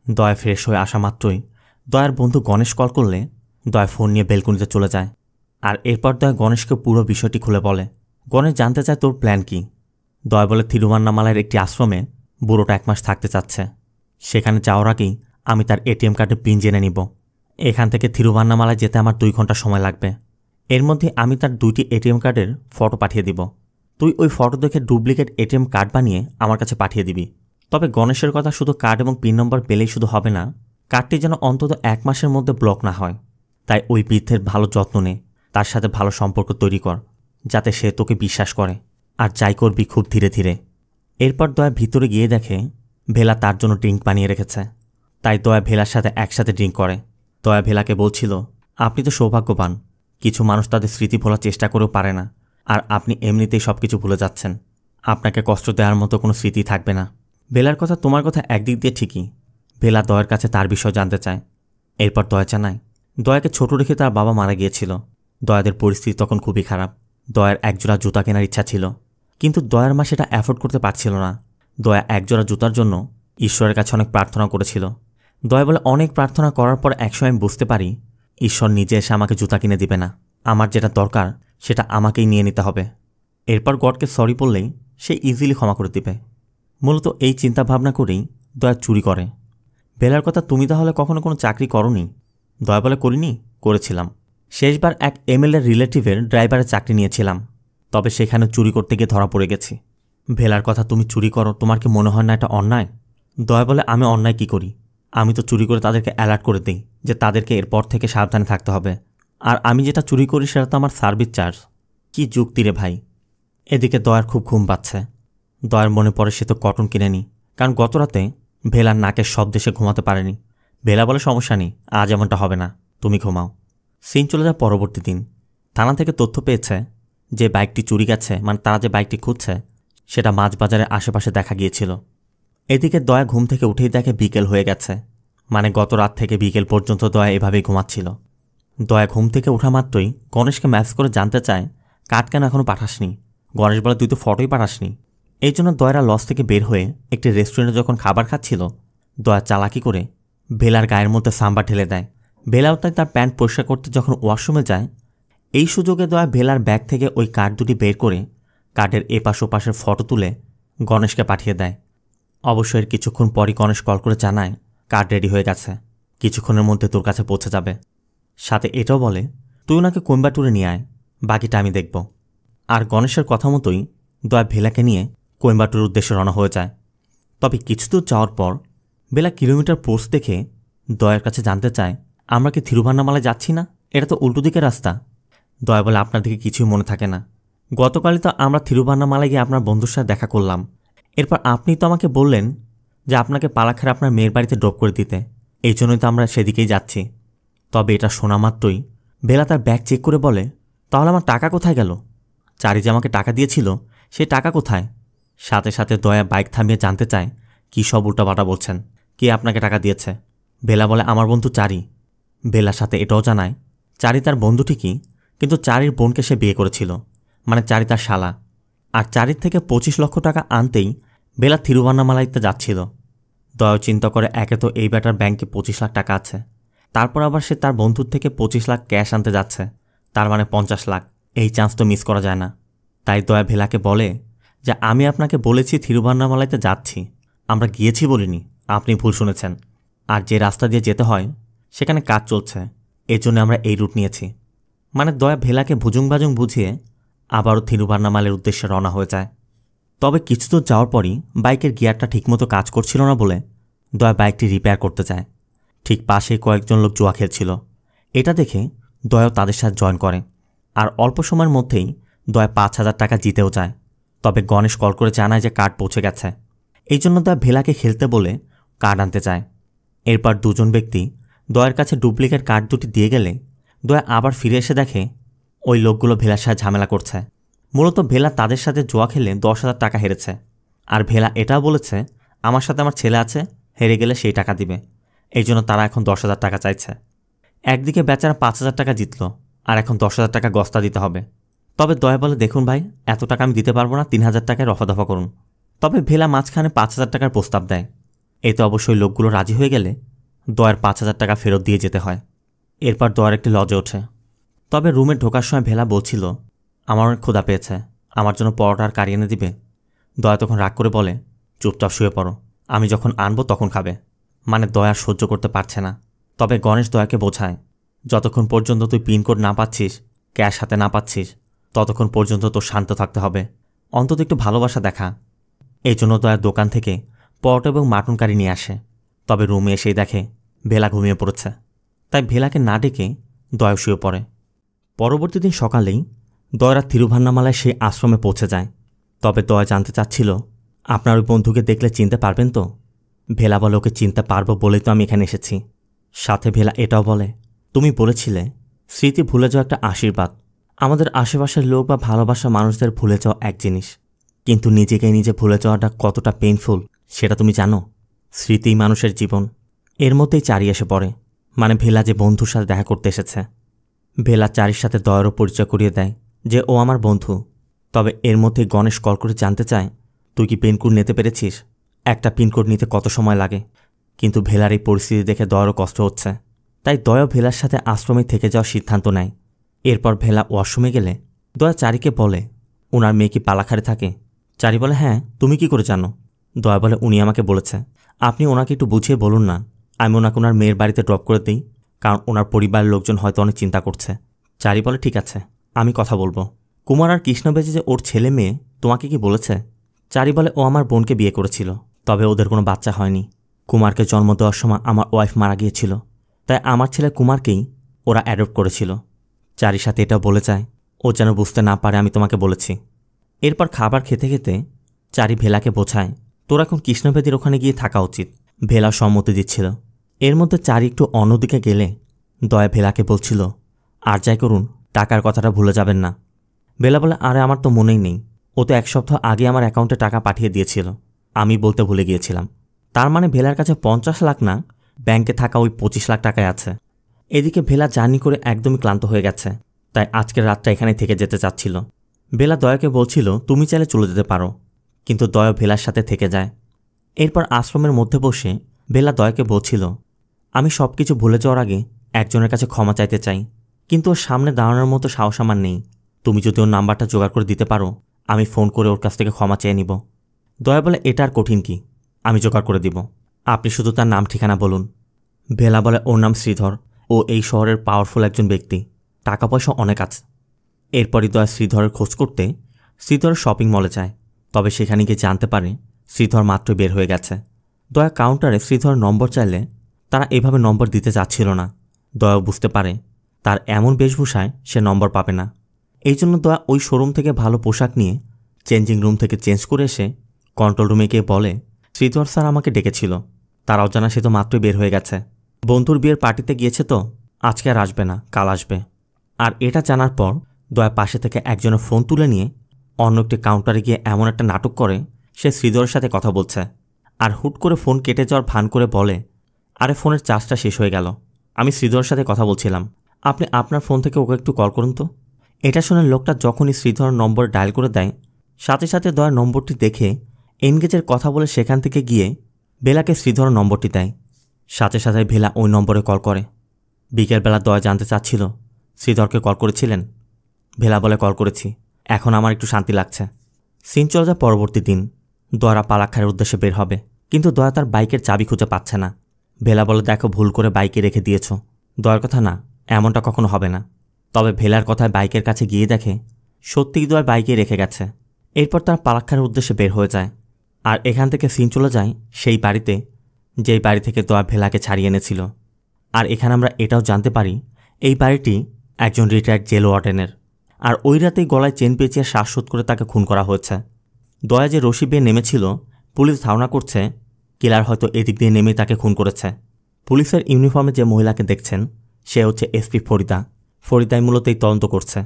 দয়া ফ্রেশ হয়ে আসা মাত্রই দয়ার বন্ধু গণেশ কল করলে দয়া ফোন নিয়ে বেলকুনিতে চলে যায়। আর এরপর দয়া গণেশকে পুরো বিষয়টি খুলে বলে। গণেশ জানতে চায় তোর প্ল্যান কি। দয়া বলে থিরুভান্নামালার একটি আশ্রমে বুড়োটা 1 মাস থাকতে চাচ্ছে, সেখানে যাওয়ার আগেই আমি তার এটিএম কার্ডে পিন জেনে নিব। এখান থেকে থিরুভান্নামালায় যেতে আমার 2 ঘন্টা সময় লাগবে। এর মধ্যে আমি তার 2টি এটিএম কার্ডের ফটো পাঠিয়ে দিব। তুই ওই ফটো দেখে ডুপ্লিকেট এটিএম কার্ড বানিয়ে আমার কাছে পাঠিয়ে দিবি। তবে গণেশের কথা, শুধু কার্ড এবং পিন নম্বর পেলেই শুধু হবে না, কার্ডটি যেন অন্তত 1 মাসের মধ্যে ব্লক না হয়। তাই ওই বৃদ্ধের ভালো যত্ন নে, তার সাথে ভালো সম্পর্ক তৈরি কর, যাতে সে তোকে বিশ্বাস করে। আর যাই করবি খুব ধীরে ধীরে। এরপর দয়া ভিতরে গিয়ে দেখে ভেলা তার জন্য ড্রিঙ্ক বানিয়ে রেখেছে। তাই দয়া ভেলার সাথে একসাথে ড্রিঙ্ক করে। দয়া ভেলাকে বলছিল, আপনি তো সৌভাগ্যবান, কিছু মানুষ তাদের স্মৃতি ভোলার চেষ্টা করেও পারে না, আর আপনি এমনিতেই সব কিছু ভুলে যাচ্ছেন। আপনাকে কষ্ট দেওয়ার মতো কোনো স্মৃতি থাকবে না। ভেলার কথা তোমার কথা একদিক দিয়ে ঠিকই। ভেলা দয়ার কাছে তার বিষয় জানতে চায়। এরপর দয়া জানায় দয়াকে ছোট রেখে তার বাবা মারা গিয়েছিল। দয়াদের পরিস্থিতি তখন খুবই খারাপ। দয়ার একজোড়া জুতা কেনার ইচ্ছা ছিল, কিন্তু দয়ার মা সেটা অ্যাফোর্ড করতে পারছিল না। দয়া একজোড়া জুতার জন্য ঈশ্বরের কাছে অনেক প্রার্থনা করেছিল। দয়া বলে, অনেক প্রার্থনা করার পর একসময় আমি বুঝতে পারি ঈশ্বর নিজে এসে আমাকে জুতা কিনে দিবে না, আমার যেটা দরকার সেটা আমাকেই নিয়ে নিতে হবে। এরপর গডকে সরি বললেই সে ইজিলি ক্ষমা করে দিবে। মূলত এই চিন্তা ভাবনা করেই দয়া চুরি করে। ভেলার কথা, তুমি তাহলে কখনো কোনো চাকরি করনি? দয়া বলে, করিনি, করেছিলাম। শেষবার এক এমএলএর রিলেটিভের ড্রাইভারের চাকরি নিয়েছিলাম, তবে সেখানে চুরি করতে গিয়ে ধরা পড়ে গেছি। ভেলার কথা, তুমি চুরি করো, তোমার কি মনে হয় না এটা অন্যায়? দয়া বলে, আমি অন্যায় কি করি? আমি তো চুরি করে তাদেরকে অ্যালার্ট করে দিই যে তাদেরকে এরপর থেকে সাবধানে থাকতে হবে। আর আমি যেটা চুরি করি সেটা তো আমার সার্ভিস চার্জ। কি যুক্তি রে ভাই। এদিকে দয়ার খুব ঘুম পাচ্ছে। দয়ার মনে পড়ে সে তো কটন কিনেনি, কারণ গত রাতে ভেলার নাকের শব্দে সে ঘুমাতে পারেনি। ভেলা বলে, সমস্যা নেই, আজ এমনটা হবে না, তুমি ঘুমাও। সিন চলে যায় পরবর্তী দিন। থানা থেকে তথ্য পেয়েছে যে বাইকটি চুরি গেছে, মানে তারা যে বাইকটি খুঁজছে সেটা মাছবাজারের আশেপাশে দেখা গিয়েছিল। এদিকে দয়া ঘুম থেকে উঠেই দেখে বিকেল হয়ে গেছে, মানে গত রাত থেকে বিকেল পর্যন্ত দয়া এভাবেই ঘুমাচ্ছিল। দয়া ঘুম থেকে ওঠা মাত্রই গণেশকে ম্যাসেজ করে জানতে চায় কার্ড কেন এখনও পাঠাসনি। গণেশ বলে তুই তো ফটোই পাঠাসনি। এই জন্য দয়রা লজ থেকে বের হয়ে একটি রেস্টুরেন্টে যখন খাবার খাচ্ছিল, দয়া চালাকি করে বেলার গায়ের মধ্যে সাম্বার ঢেলে দেয়। বেলাও তাই তার প্যান্ট পরিষ্কার করতে যখন ওয়াশরুমে যায়, এই সুযোগে দয়া বেলার ব্যাগ থেকে ওই কার্ড দুটি বের করে কার্ডের এপাশ ওপাশের ফটো তুলে গণেশকে পাঠিয়ে দেয়। অবশ্য এর কিছুক্ষণ পরই গণেশ কল করে জানায় কার্ড রেডি হয়ে গেছে, কিছুক্ষণের মধ্যে তোর কাছে পৌঁছে যাবে। সাথে এটাও বলে তুই ওনাকে কোয়েম্বাটুরে নিয়ে আয়, বাকিটা আমি দেখব। আর গণেশের কথা মতোই দয়া ভেলাকে নিয়ে কোয়েম্বাটুরের উদ্দেশ্যে রওনা হয়ে যায়। তবে কিছু দূর যাওয়ার পর বেলা কিলোমিটার পোস্ট দেখে দয়ার কাছে জানতে চায় আমরা কি থিরুভান্নামালায় যাচ্ছি না? এটা তো উল্টো দিকের রাস্তা। দয়া বলে আপনার দিকে কিছুই মনে থাকে না, গতকালই তো আমরা থিরুভান্নামালায় গিয়ে আপনার বন্ধুর সাথে দেখা করলাম। এরপর আপনি তো আমাকে বললেন যে আপনাকে পালাখারে আপনার মেয়ের বাড়িতে ড্রপ করে দিতে, এই জন্যই তো আমরা সেদিকেই যাচ্ছি। তবে এটা শোনা মাত্রই বেলা তার ব্যাগ চেক করে বলে তাহলে আমার টাকা কোথায় গেল? চারি যে আমাকে টাকা দিয়েছিল সেই টাকা কোথায়? সাথে সাথে দয়া বাইক থামিয়ে জানতে চায় কী সব উল্টাপাল্টা বলছেন, কে আপনাকে টাকা দিয়েছে? বেলা বলে আমার বন্ধু চারি। বেলার সাথে এটাও জানায় চারি তার বন্ধু ঠিকই, কিন্তু চারির বোনকে সে বিয়ে করেছিল, মানে চারি তার শালা। আর চারির থেকে 25 লক্ষ টাকা আনতেই বেলা থিরুভান্নামালাইতে যাচ্ছিল। দয়া চিন্তা করে একে তো এই ব্যাটার ব্যাংকে 25 লাখ টাকা আছে, তারপর আবার সে তার বন্ধুর থেকে 25 লাখ ক্যাশ আনতে যাচ্ছে, তার মানে 50 লাখ। এই চান্স তো মিস করা যায় না। তাই দয়া ভেলাকে বলে যে আমি আপনাকে বলেছি থিরুভান্নামালাইতে যাচ্ছি, আমরা গিয়েছি বলিনি, আপনি ভুল শুনেছেন। আর যে রাস্তা দিয়ে যেতে হয় সেখানে কাজ চলছে, এর জন্য আমরা এই রুট নিয়েছি। মানে দয়া ভেলাকে ভুজুং ভাজুং বুঝিয়ে আবারও থিরুভান্নামালাইয়ের উদ্দেশ্যে রওনা হয়ে যায়। তবে কিছু দূর যাওয়ার পরই বাইকের গিয়ারটা ঠিকমতো কাজ করছিল না বলে দয়া বাইকটি রিপেয়ার করতে যায়। ঠিক পাশে কয়েকজন লোক জুয়া খেলছিল, এটা দেখে দয়াও তাদের সাথে জয়েন করে। আর অল্প সময়ের মধ্যেই দয়া 5,000 টাকা জিতেও যায়। তবে গণেশ কল করে জানায় যে কার্ড পৌঁছে গেছে, এই জন্য দয়া ভেলাকে খেলতে বলে কার্ড আনতে চায়। এরপর দুজন ব্যক্তি দয়ার কাছে ডুপ্লিকেট কার্ড দুটি দিয়ে গেলে দয়া আবার ফিরে এসে দেখে ওই লোকগুলো ভেলার সাথে ঝামেলা করছে। মূলত ভেলা তাদের সাথে জুয়া খেলে 10,000 টাকা হেরেছে, আর ভেলা এটাও বলেছে আমার সাথে আমার ছেলে আছে, হেরে গেলে সেই টাকা দিবে, এই জন্য তারা এখন 10,000 টাকা চাইছে। একদিকে বেচারা 5,000 টাকা জিতল, আর এখন 10,000 টাকা গস্তা দিতে হবে। তবে দয়া বলে দেখুন ভাই, এত টাকা আমি দিতে পারবো না, 3,000 টাকায় রফাদফা করুন। তবে ভেলা মাঝখানে 5,000 টাকার প্রস্তাব দেয়। এতে অবশ্যই লোকগুলো রাজি হয়ে গেলে দয়ার 5,000 টাকা ফেরত দিয়ে যেতে হয়। এরপর দয়ার একটি লজে ওঠে। তবে রুমে ঢোকার সময় ভেলা বলছিল আমার অনেক ক্ষুধা পেয়েছে, আমার জন্য পরোটা আর কারি এনে দিবে। দয়া তখন রাগ করে বলে চুপচাপ শুয়ে পড়ো, আমি যখন আনবো তখন খাবে। মানে দয়া সহ্য করতে পারছে না। তবে গণেশ দয়াকে বোঝায় যতক্ষণ পর্যন্ত তুই পিনকোড না পাচ্ছিস, ক্যাশ হাতে না পাচ্ছিস, ততক্ষণ পর্যন্ত তোর শান্ত থাকতে হবে, অন্তত একটু ভালোবাসা দেখা। এই জন্য দয়ার দোকান থেকে পরোটা এবং মাটন কারি নিয়ে আসে। তবে রুমে এসেই দেখে ভেলা ঘুমিয়ে পড়েছে, তাই ভেলাকে না ডেকে দয়া শুয়ে পড়ে। পরবর্তী দিন সকালেই দয়রা থিরুভান্নামালায় সেই আশ্রমে পৌঁছে যায়। তবে দয়া জানতে চাচ্ছিল আপনার ওই বন্ধুকে দেখলে চিনতে পারবেন তো? ভেলা বলে ওকে চিনতে পারবো বলেই তো আমি এখানে এসেছি। সাথে ভেলা এটাও বলে তুমি বলেছিলে স্মৃতি ভুলে যাওয়া একটা আশীর্বাদ। আমাদের আশেপাশের লোক বা ভালোবাসা মানুষদের ভুলে যাওয়া এক জিনিস, কিন্তু নিজেকে নিজে ভুলে যাওয়াটা কতটা পেইনফুল সেটা তুমি জানো? স্মৃতিই মানুষের জীবন। এর মধ্যেই চারি এসে পড়ে, মানে ভেলা যে বন্ধুর সাথে দেখা করতে এসেছে। ভেলা চারির সাথে দয়ারও পরিচয় করিয়ে দেয় যে ও আমার বন্ধু। তবে এর মধ্যেই গণেশ কল করে জানতে চায় তুই কি পিনকোড নিতে পেরেছিস? একটা পিনকোড নিতে কত সময় লাগে? কিন্তু ভেলার এই পরিস্থিতি দেখে দয়ারও কষ্ট হচ্ছে, তাই দয়া ভেলার সাথে আশ্রমে থেকে যাওয়ার সিদ্ধান্ত নেয়। এরপর ভেলা ওয়াশরুমে গেলে দয়া চারিকে বলে ওনার মেয়ে কি পালাখারে থাকে? চারি বলে হ্যাঁ, তুমি কি করে জানো? দয়া বলে উনি আমাকে বলেছে, আপনি ওনাকে একটু বুঝিয়ে বলুন না, আমি ওনাকে ওনার মেয়ের বাড়িতে ড্রপ করে দিই, কারণ ওনার পরিবারের লোকজন হয়তো অনেক চিন্তা করছে। চারি বলে ঠিক আছে, আমি কথা বলবো। কুমার আর কৃষ্ণ বেজে যে ওর ছেলে মেয়ে তোমাকে কি বলেছে? চারি বলে ও আমার বোনকে বিয়ে করেছিল, তবে ওদের কোনো বাচ্চা হয়নি। কুমারকে জন্ম দেওয়ার সময় আমার ওয়াইফ মারা গিয়েছিল, তাই আমার ছেলে কুমারকেই ওরা অ্যাডপ্ট করেছিল। চারির সাথে এটা বলে যায় ও যেন বুঝতে না পারে আমি তোমাকে বলেছি। এরপর খাবার খেতে খেতে চারি ভেলাকে বোঝায় তোর এখন কৃষ্ণবেদীর ওখানে গিয়ে থাকা উচিত। ভেলা সম্মতি দিচ্ছিল। এর মধ্যে চারি একটু অন্যদিকে গেলে দয়া ভেলাকে বলছিল আর যাই করুন টাকার কথাটা ভুলে যাবেন না। বেলা বলে, আরে আমার তো মনেই নেই, ও তো 1 সপ্তাহ আগে আমার অ্যাকাউন্টে টাকা পাঠিয়ে দিয়েছিল। আমি বলতে ভুলে গিয়েছিলাম। তার মানে ভেলার কাছে 50 লাখ না, ব্যাংকে থাকা ওই 25 লাখ টাকায় আছে। এদিকে ভেলা জার্নি করে একদমই ক্লান্ত হয়ে গেছে, তাই আজকের রাতটা এখানে থেকে যেতে চাচ্ছিল। বেলা দয়াকে বলছিল তুমি চাইলে চলে যেতে পারো, কিন্তু দয়া ভেলার সাথে থেকে যায়। এরপর আশ্রমের মধ্যে বসে বেলা দয়াকে বলছিল, আমি সব কিছু ভুলে যাওয়ার আগে একজনের কাছে ক্ষমা চাইতে চাই, কিন্তু ওর সামনে দাঁড়ানোর মতো সাহস আমার নেই। তুমি যদি ওর নাম্বারটা জোগাড় করে দিতে পারো, আমি ফোন করে ওর কাছ থেকে ক্ষমা চেয়ে নিব। দয়া বলে, এটা আর কঠিন কি, আমি জোগাড় করে দিব, আপনি শুধু তার নাম ঠিকানা বলুন। ভেলা বলে, ওর নাম শ্রীধর, ও এই শহরের পাওয়ারফুল একজন ব্যক্তি, টাকা পয়সা অনেক আছে। এরপরই দয়া শ্রীধরের খোঁজ করতে শ্রীধরের শপিং মলে যায়, তবে সেখানে গিয়ে জানতে পারে শ্রীধর মাত্রই বের হয়ে গেছে। দয়া কাউন্টারে শ্রীধর নম্বর চাইলে তারা এভাবে নম্বর দিতে চাচ্ছিল না। দয়া বুঝতে পারে তার এমন বেশভূষায় সে নম্বর পাবে না। এই জন্য দয়া ওই শোরুম থেকে ভালো পোশাক নিয়ে চেঞ্জিং রুম থেকে চেঞ্জ করে এসে কন্ট্রোল রুমে গিয়ে বলে, শ্রীধর স্যার আমাকে ডেকেছিল, তার অজানা সে তো মাত্রই বের হয়ে গেছে, বন্ধুর বিয়ের পার্টিতে গিয়েছে, তো আজকে আর আসবে না, কাল আসবে। আর এটা জানার পর দয়া পাশে থেকে একজনের ফোন তুলে নিয়ে অন্য একটি কাউন্টারে গিয়ে এমন একটা নাটক করে সে শ্রীধরের সাথে কথা বলছে, আর হুট করে ফোন কেটে যাওয়ার ভান করে বলে, আরে ফোনের চার্জটা শেষ হয়ে গেল, আমি শ্রীধরের সাথে কথা বলছিলাম, আপনি আপনার ফোন থেকে ওকে একটু কল করুন তো। এটা শুনে লোকটা যখনই শ্রীধর নম্বর ডায়াল করে দেয়, সাথে সাথে দয়া নম্বরটি দেখে এনগেজের কথা বলে সেখান থেকে গিয়ে বেলাকে শ্রীধর নম্বরটি দেয়। সাথে সাথে ভেলা ওই নম্বরে কল করে। বিকেলবেলা দয়া জানতে চাচ্ছিল শ্রীধরকে কল করেছিলেন। ভেলা বলে, কল করেছি, এখন আমার একটু শান্তি লাগছে। সিন চলে যায় পরবর্তী দিন। দয়ারা পালাক্ষারের উদ্দেশ্যে বের হবে, কিন্তু দয়া তার বাইকের চাবি খুঁজে পাচ্ছে না। ভেলা বলে, দেখো ভুল করে বাইকে রেখে দিয়েছ। দয়ার কথা না, এমনটা কখনো হবে না। তবে ভেলার কথায় বাইকের কাছে গিয়ে দেখে সত্যিই দয়া বাইকে রেখে গেছে। এরপর তার পালাক্ষারের উদ্দেশ্যে বের হয়ে যায়। আর এখান থেকে সিন চলে যায় সেই বাড়িতে, যেই বাড়ি থেকে দয়া ভেলাকে ছাড়িয়ে এনেছিল। আর এখানে আমরা এটাও জানতে পারি এই বাড়িটি একজন রিটায়ার্ড জেল ওয়ার্ডেনের, আর ওই রাতেই গলায় চেন পেঁচিয়ে শ্বাসরোধ করে তাকে খুন করা হয়েছে। দয়া যে রশি বেয়ে নেমেছিল, পুলিশ ধারণা করছে কিলার হয়তো এদিক দিয়ে নেমে তাকে খুন করেছে। পুলিশের ইউনিফর্মে যে মহিলাকে দেখছেন সে হচ্ছে এসপি ফরিদা। ফরিদাই মূলত এই তদন্ত করছে।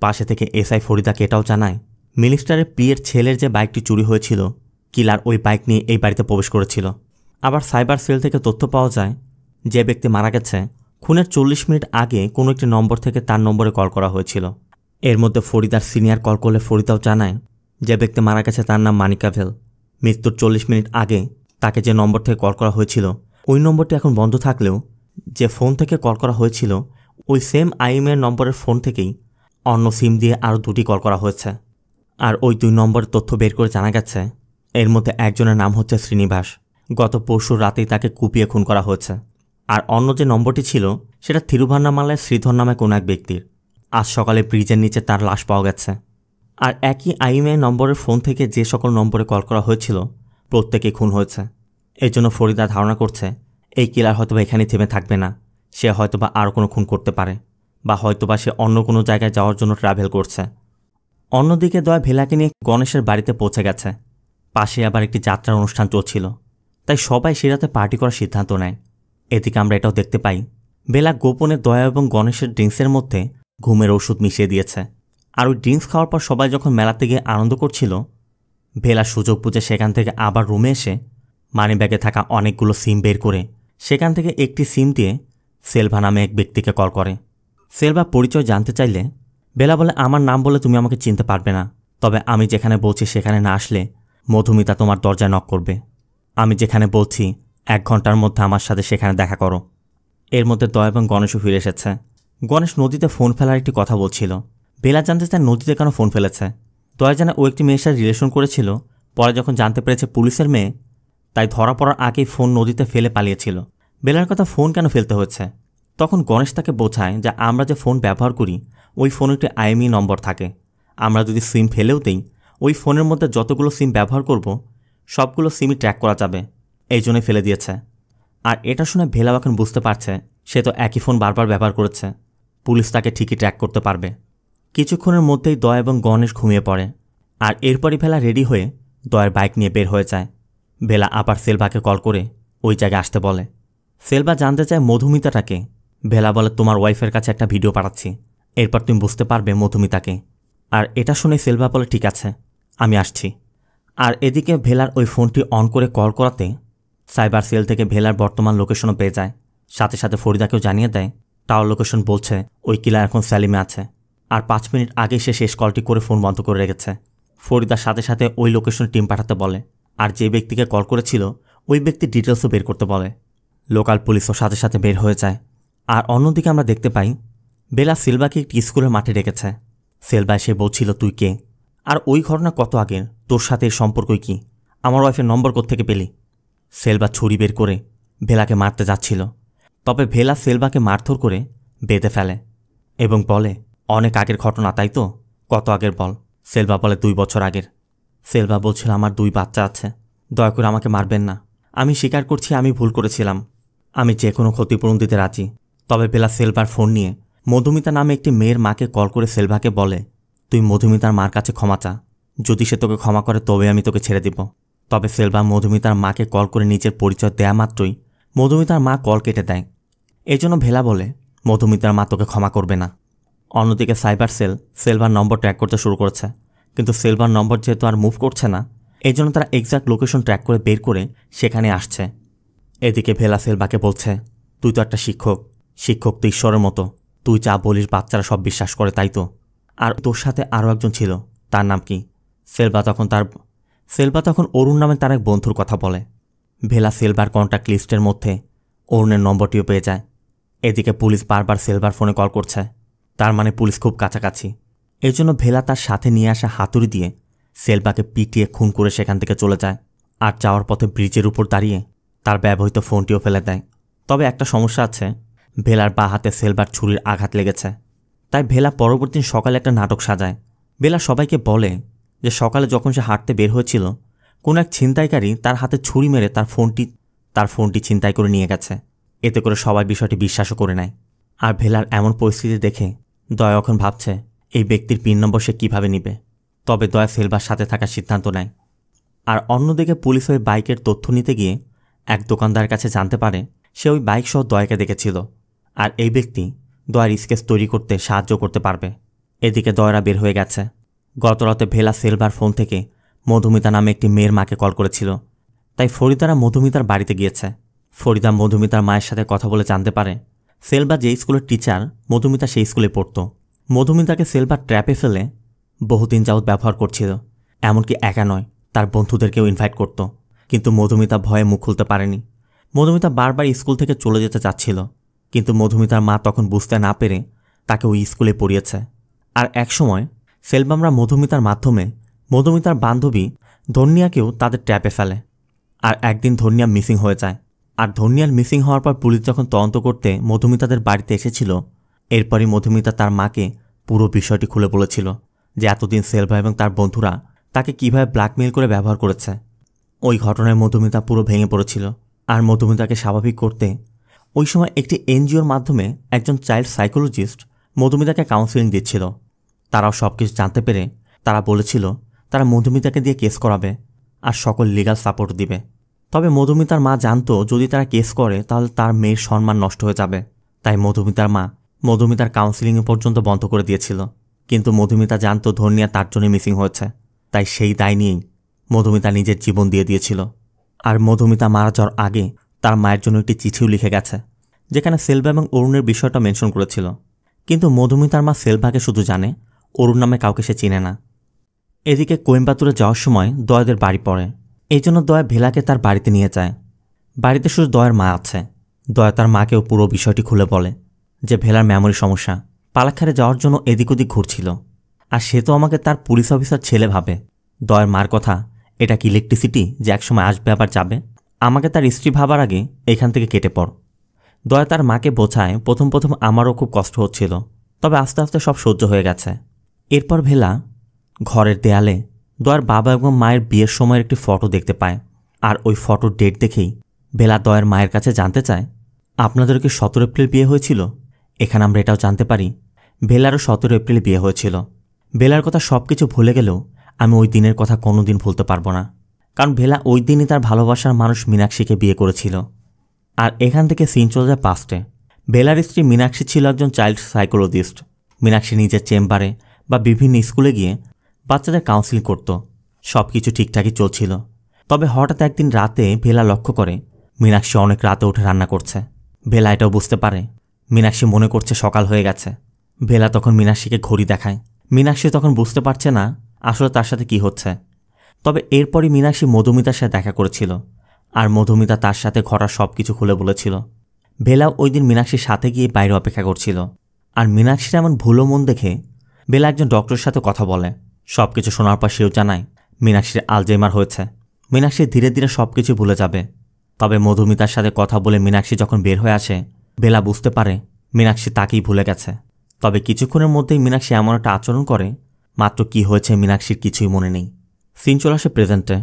পাশে থেকে এসআই ফরিদাকে এটাও জানায় মিনিস্টারের পিয়ের ছেলের যে বাইকটি চুরি হয়েছিল, কিলার ওই বাইক নিয়ে এই বাড়িতে প্রবেশ করেছিল। আবার সাইবার সেল থেকে তথ্য পাওয়া যায় যে ব্যক্তি মারা গেছে খুনের 40 মিনিট আগে কোনো একটি নম্বর থেকে তার নম্বরে কল করা হয়েছিল। এর মধ্যে ফরিদার সিনিয়র কল করলে ফরিদাও জানায় যে ব্যক্তি মারা গেছে তার নাম মানিকাভেল। মৃত্যুর 40 মিনিট আগে তাকে যে নম্বর থেকে কল করা হয়েছিল ওই নম্বরটি এখন বন্ধ থাকলেও যে ফোন থেকে কল করা হয়েছিল ওই সেম আইএমের নম্বরের ফোন থেকেই অন্য সিম দিয়ে আরও 2টি কল করা হয়েছে। আর ওই 2 নম্বরের তথ্য বের করে জানা গেছে এর মধ্যে একজনের নাম হচ্ছে শ্রীনিবাস। গত পরশু রাতেই তাকে কুপিয়ে খুন করা হয়েছে। আর অন্য যে নম্বরটি ছিল সেটা থিরুভান্নামালায় শ্রীধর নামে কোনো এক ব্যক্তির। আজ সকালে ব্রিজের নিচে তার লাশ পাওয়া গেছে। আর একই আইএমআই নম্বরের ফোন থেকে যে সকল নম্বরে কল করা হয়েছিল প্রত্যেকেই খুন হয়েছে। এই জন্য ফরিদা ধারণা করছে এই কিলার হয়তোবা এখানে থেমে থাকবে না, সে হয়তোবা আরও কোনো খুন করতে পারে, বা হয়তোবা সে অন্য কোনো জায়গায় যাওয়ার জন্য ট্রাভেল করছে। অন্যদিকে দয়া ভেলাকে নিয়ে গণেশের বাড়িতে পৌঁছে গেছে। পাশে আবার একটি যাত্রার অনুষ্ঠান চলছিল, তাই সবাই সে রাতে পার্টি করার সিদ্ধান্ত নেয়। এদিকে আমরা এটাও দেখতে পাই বেলা গোপনে দয়া এবং গণেশের ড্রিঙ্কসের মধ্যে ঘুমের ওষুধ মিশিয়ে দিয়েছে। আর ওই ড্রিঙ্কস খাওয়ার পর সবাই যখন মেলাতে গিয়ে আনন্দ করছিল, ভেলা সুযোগ বুঝে সেখান থেকে আবার রুমে এসে মানিব্যাগে থাকা অনেকগুলো সিম বের করে সেখান থেকে একটি সিম দিয়ে সেলভা নামে এক ব্যক্তিকে কল করে। সেলভা পরিচয় জানতে চাইলে বেলা বলে, আমার নাম বলে তুমি আমাকে চিনতে পারবে না, তবে আমি যেখানে বলছি সেখানে না আসলে মধুমিতা তোমার দরজায় নক করবে। আমি যেখানে বলছি 1 ঘন্টার মধ্যে আমার সাথে সেখানে দেখা করো। এর মধ্যে দয়া এবং গণেশও ফিরে এসেছে। গণেশ নদীতে ফোন ফেলার একটি কথা বলছিল। বেলা জানতে চায় নদীতে কেন ফোন ফেলেছে। দয়া জানে ও একটি মেয়ের সাথে রিলেশন করেছিল, পরে যখন জানতে পেরেছে পুলিশের মেয়ে, তাই ধরা পড়ার আগেই ফোন নদীতে ফেলে পালিয়েছিল। বেলার কথা ফোন কেন ফেলতে হচ্ছে। তখন গণেশ তাকে বোঝায় যে আমরা যে ফোন ব্যবহার করি ওই ফোনে একটি আইএমই নম্বর থাকে। আমরা যদি সিম ফেলেও দিই ওই ফোনের মধ্যে যতগুলো সিম ব্যবহার করব সবগুলো সিমই ট্র্যাক করা যাবে, এই জন্যই ফেলে দিয়েছে। আর এটা শুনে ভেলাও এখন বুঝতে পারছে সে তো একই ফোন বারবার ব্যবহার করেছে, পুলিশ তাকে ঠিকই ট্র্যাক করতে পারবে। কিছুক্ষণের মধ্যেই দয়া এবং গণেশ ঘুমিয়ে পড়ে। আর এরপরই ভেলা রেডি হয়ে দয়ার বাইক নিয়ে বের হয়ে যায়। ভেলা আবার সেলভাকে কল করে ওই জায়গায় আসতে বলে। সেলভা জানতে চায় মধুমিতাটাকে। ভেলা বলে, তোমার ওয়াইফের কাছে একটা ভিডিও পাঠাচ্ছি, এরপর তুমি বুঝতে পারবে মধুমিতাকে। আর এটা শুনে সেলভা বলে, ঠিক আছে, আমি আসছি। আর এদিকে ভেলার ওই ফোনটি অন করে কল করাতে সাইবার সেল থেকে ভেলার বর্তমান লোকেশনও পেয়ে যায়। সাথে সাথে ফরিদাকেও জানিয়ে দেয় টাওয়ার লোকেশন বলছে ওই কিলার এখন স্যালিমে আছে, আর 5 মিনিট আগে সে শেষ কলটি করে ফোন বন্ধ করে রেখেছে। ফরিদার সাথে সাথে ওই লোকেশন টিম পাঠাতে বলে, আর যে ব্যক্তিকে কল করেছিল ওই ব্যক্তির ডিটেলসও বের করতে বলে। লোকাল পুলিশও সাথে সাথে বের হয়ে যায়। আর অন্যদিকে আমরা দেখতে পাই বেলা সিলভাকে একটি স্কুলের মাঠে রেখেছে। সেলভা এসে বলছিল, তুই কে, আর ওই ঘটনা কত আগের, তোর সাথে এর সম্পর্কই কি, আমার ওয়াইফের নম্বর কোত্থেকে পেলি। সেলভা ছুরি বের করে ভেলাকে মারতে যাচ্ছিল, তবে ভেলা সেলভাকে মারধর করে বেঁধে ফেলে এবং বলে, অনেক আগের ঘটনা তাই তো, কত আগের বল। সেলভা বলে, 2 বছর আগের। সেলভা বলছিল, আমার 2 বাচ্চা আছে, দয়া করে আমাকে মারবেন না, আমি স্বীকার করছি আমি ভুল করেছিলাম, আমি যে কোনো ক্ষতিপূরণ দিতে রাজি। তবে বেলা সেলভার ফোন নিয়ে মধুমিতা নামে একটি মেয়ের মাকে কল করে সেলভাকে বলে, তুই মধুমিতার মার কাছে ক্ষমা চা, যদি সে তোকে ক্ষমা করে তবে আমি তোকে ছেড়ে দিব। তবে সেলভা মধুমিতার মাকে কল করে নিজের পরিচয় দেয়া মাত্রই মধুমিতার মা কল কেটে দেয়। এজন্য ভেলা বলে, মধুমিতার মা তোকে ক্ষমা করবে না। অন্যদিকে সাইবার সেল সেলভার নম্বর ট্র্যাক করতে শুরু করেছে, কিন্তু সেলভার নম্বর যেহেতু আর মুভ করছে না, এই জন্য তারা এক্স্যাক্ট লোকেশন ট্র্যাক করে বের করে সেখানে আসছে। এদিকে ভেলা সেলভাকে বলছে, তুই তো একটা শিক্ষক, শিক্ষক তো ঈশ্বরের মতো, তুই যা বলিস বাচ্চারা সব বিশ্বাস করে তাই তো, আর তোর সাথে আরও একজন ছিল, তার নাম কি। সেলভা তখন অরুণ নামে তার এক বন্ধুর কথা বলে। ভেলা সেলভার কন্ট্যাক্ট লিস্টের মধ্যে অরুণের নম্বরটিও পেয়ে যায়। এদিকে পুলিশ বারবার সেলভার ফোনে কল করছে, তার মানে পুলিশ খুব কাছাকাছি। এই জন্য ভেলা তার সাথে নিয়ে আসা হাতুড়ি দিয়ে সেলভাকে পিটিয়ে খুন করে সেখান থেকে চলে যায়। আর যাওয়ার পথে ব্রিজের উপর দাঁড়িয়ে তার ব্যবহৃত ফোনটিও ফেলে দেয়। তবে একটা সমস্যা আছে, ভেলার বাঁ হাতে সেলভার ছুরির আঘাত লেগেছে। তাই ভেলা পরবর্তী দিন সকালে একটা নাটক সাজায়। ভেলা সবাইকে বলে যে সকালে যখন সে হাঁটতে বের হয়েছিল কোন এক ছিনতাইকারী তার হাতে ছুরি মেরে তার ফোনটি ছিনতাই করে নিয়ে গেছে। এতে করে সবাই বিষয়টি বিশ্বাসও করে নেয়। আর ভেলার এমন পরিস্থিতি দেখে দয়া এখন ভাবছে এই ব্যক্তির পিন নম্বর সে কীভাবে নিবে। তবে দয়া সেলভার সাথে থাকার সিদ্ধান্ত নেয়। আর অন্যদিকে পুলিশ ওই বাইকের তথ্য নিতে গিয়ে এক দোকানদারের কাছে জানতে পারে সে ওই বাইক সহ দয়াকে দেখেছিল, আর এই ব্যক্তি দয়ার স্কেচ তৈরি করতে সাহায্য করতে পারবে। এদিকে দয়রা বের হয়ে গেছে। গতরাতে ভেলা সেলভার ফোন থেকে মধুমিতা নামে একটি মেয়ের মাকে কল করেছিল, তাই ফরিদারা মধুমিতার বাড়িতে গিয়েছে। ফরিদা মধুমিতার মায়ের সাথে কথা বলে জানতে পারে সেলভা যে স্কুলের টিচার মধুমিতা সেই স্কুলে পড়ত। মধুমিতাকে সেলভা ট্র্যাপে ফেলে বহুদিন যাবৎ ব্যবহার করছিল, এমনকি একা নয় তার বন্ধুদেরকেও ইনভাইট করত। কিন্তু মধুমিতা ভয়ে মুখ খুলতে পারেনি। মধুমিতা বারবার স্কুল থেকে চলে যেতে চাচ্ছিল, কিন্তু মধুমিতার মা তখন বুঝতে না পেরে তাকে ওই স্কুলে পড়িয়েছে। আর একসময় সেলভামরা মধুমিতার মাধ্যমে মধুমিতার বান্ধবী ধন্যাকেও তাদের ট্র্যাপে ফেলে। আর একদিন ধন্যা মিসিং হয়ে যায়। আর ধন্যার মিসিং হওয়ার পর পুলিশ যখন তদন্ত করতে মধুমিতাদের বাড়িতে এসেছিল, এরপরই মধুমিতা তার মাকে পুরো বিষয়টি খুলে বলেছিল যে এতদিন সেলভা এবং তার বন্ধুরা তাকে কিভাবে ব্ল্যাকমেইল করে ব্যবহার করেছে। ওই ঘটনায় মধুমিতা পুরো ভেঙে পড়েছিল। আর মধুমিতাকে স্বাভাবিক করতে ওই সময় একটি এনজিওর মাধ্যমে একজন চাইল্ড সাইকোলজিস্ট মধুমিতাকে কাউন্সেলিং দিচ্ছিল। তারাও সব কিছু জানতে পেরে তারা বলেছিল তারা মধুমিতাকে দিয়ে কেস করাবে আর সকল লিগাল সাপোর্ট দিবে। তবে মধুমিতার মা জানতো যদি তারা কেস করে তাহলে তার মেয়ের সম্মান নষ্ট হয়ে যাবে, তাই মধুমিতার মা মধুমিতার কাউন্সেলিং পর্যন্ত বন্ধ করে দিয়েছিল। কিন্তু মধুমিতা জানতো ধন্যা তার জন্য মিসিং হয়েছে, তাই সেই দায় নিয়েই মধুমিতা নিজের জীবন দিয়ে দিয়েছিল। আর মধুমিতা মারা যাওয়ার আগে তার মায়ের জন্য একটি চিঠিও লিখে গেছে, যেখানে সেলভা এবং অরুণের বিষয়টা মেনশন করেছিল। কিন্তু মধুমিতার মা সেলভাকে শুধু জানে, অরুণ নামে কাউকে সে চিনে না। এদিকে কোয়েম্বাতুরে যাওয়ার সময় দয়াদের বাড়ি পড়ে, এই জন্য দয়া ভেলাকে তার বাড়িতে নিয়ে যায়। বাড়িতে শুধু দয়ার মা আছে। দয়া তার মাকেও পুরো বিষয়টি খুলে বলে যে ভেলার মেমোরি সমস্যা, পালাক্কারে যাওয়ার জন্য এদিক ওদিক ঘুরছিল, আর সে তো আমাকে তার পুলিশ অফিসার ছেলে ভাবে। দয়ার মার কথা, এটা কি ইলেকট্রিসিটি যে একসময় আসবে আবার যাবে, আমাকে তার স্ত্রী ভাবার আগে এখান থেকে কেটে পড়। দয়া তার মাকে বোঝায় প্রথম আমারও খুব কষ্ট হচ্ছিল, তবে আস্তে আস্তে সব সহ্য হয়ে গেছে। এরপর ভেলা ঘরের দেয়ালে দয়ার বাবা এবং মায়ের বিয়ের সময়ের একটি ফটো দেখতে পায়। আর ওই ফটোর ডেট দেখেই ভেলা দয়ার মায়ের কাছে জানতে চায়, আপনাদের কি 17 এপ্রিল বিয়ে হয়েছিল? এখানে আমরা এটাও জানতে পারি ভেলারও 17 এপ্রিল বিয়ে হয়েছিল। ভেলার কথা সব কিছু ভুলে গেলেও আমি ওই দিনের কথা কোনোদিন ভুলতে পারবো না, কারণ ভেলা ওই দিনই তার ভালোবাসার মানুষ মীনাক্ষীকে বিয়ে করেছিল। আর এখান থেকে সিন চলে যায় পাস্টে। বেলার স্ত্রী মীনাক্ষী ছিল একজন চাইল্ড সাইকোলজিস্ট। মীনাক্ষী নিজের চেম্বারে বা বিভিন্ন স্কুলে গিয়ে বাচ্চাদের কাউন্সিলিং করত। সব কিছু ঠিকঠাকই চলছিল। তবে হঠাৎ একদিন রাতে বেলা লক্ষ্য করে মীনাক্ষী অনেক রাতে উঠে রান্না করছে। বেলা এটাও বুঝতে পারে মীনাক্ষী মনে করছে সকাল হয়ে গেছে। বেলা তখন মীনাক্ষীকে ঘড়ি দেখায়। মীনাক্ষী তখন বুঝতে পারছে না আসলে তার সাথে কি হচ্ছে। তবে এরপরই মীনাক্ষী মধুমিতার সাথে দেখা করেছিল, আর মধুমিতা তার সাথে ঘটা সব কিছু খুলে বলেছিল। বেলা ওই দিন মীনাক্ষীর সাথে গিয়ে বাইরে অপেক্ষা করছিল। আর মীনাক্ষীর এমন ভুলো মন দেখে বেলা একজন ডক্টরের সাথে কথা বলে। সব কিছু শোনার পর সেও জানায় মীনাক্ষীর আলজাইমার হয়েছে। মীনাক্ষী ধীরে ধীরে সব কিছু ভুলে যাবে। তবে মধুমিতার সাথে কথা বলে মীনাক্ষী যখন বের হয়ে আসে, বেলা বুঝতে পারে মীনাক্ষী তাকেই ভুলে গেছে। তবে কিছুক্ষণের মধ্যেই মীনাক্ষী এমন একটা আচরণ করে মাত্র কি হয়েছে মীনাক্ষীর কিছুই মনে নেই। সিন চলে আসে প্রেজেন্টে।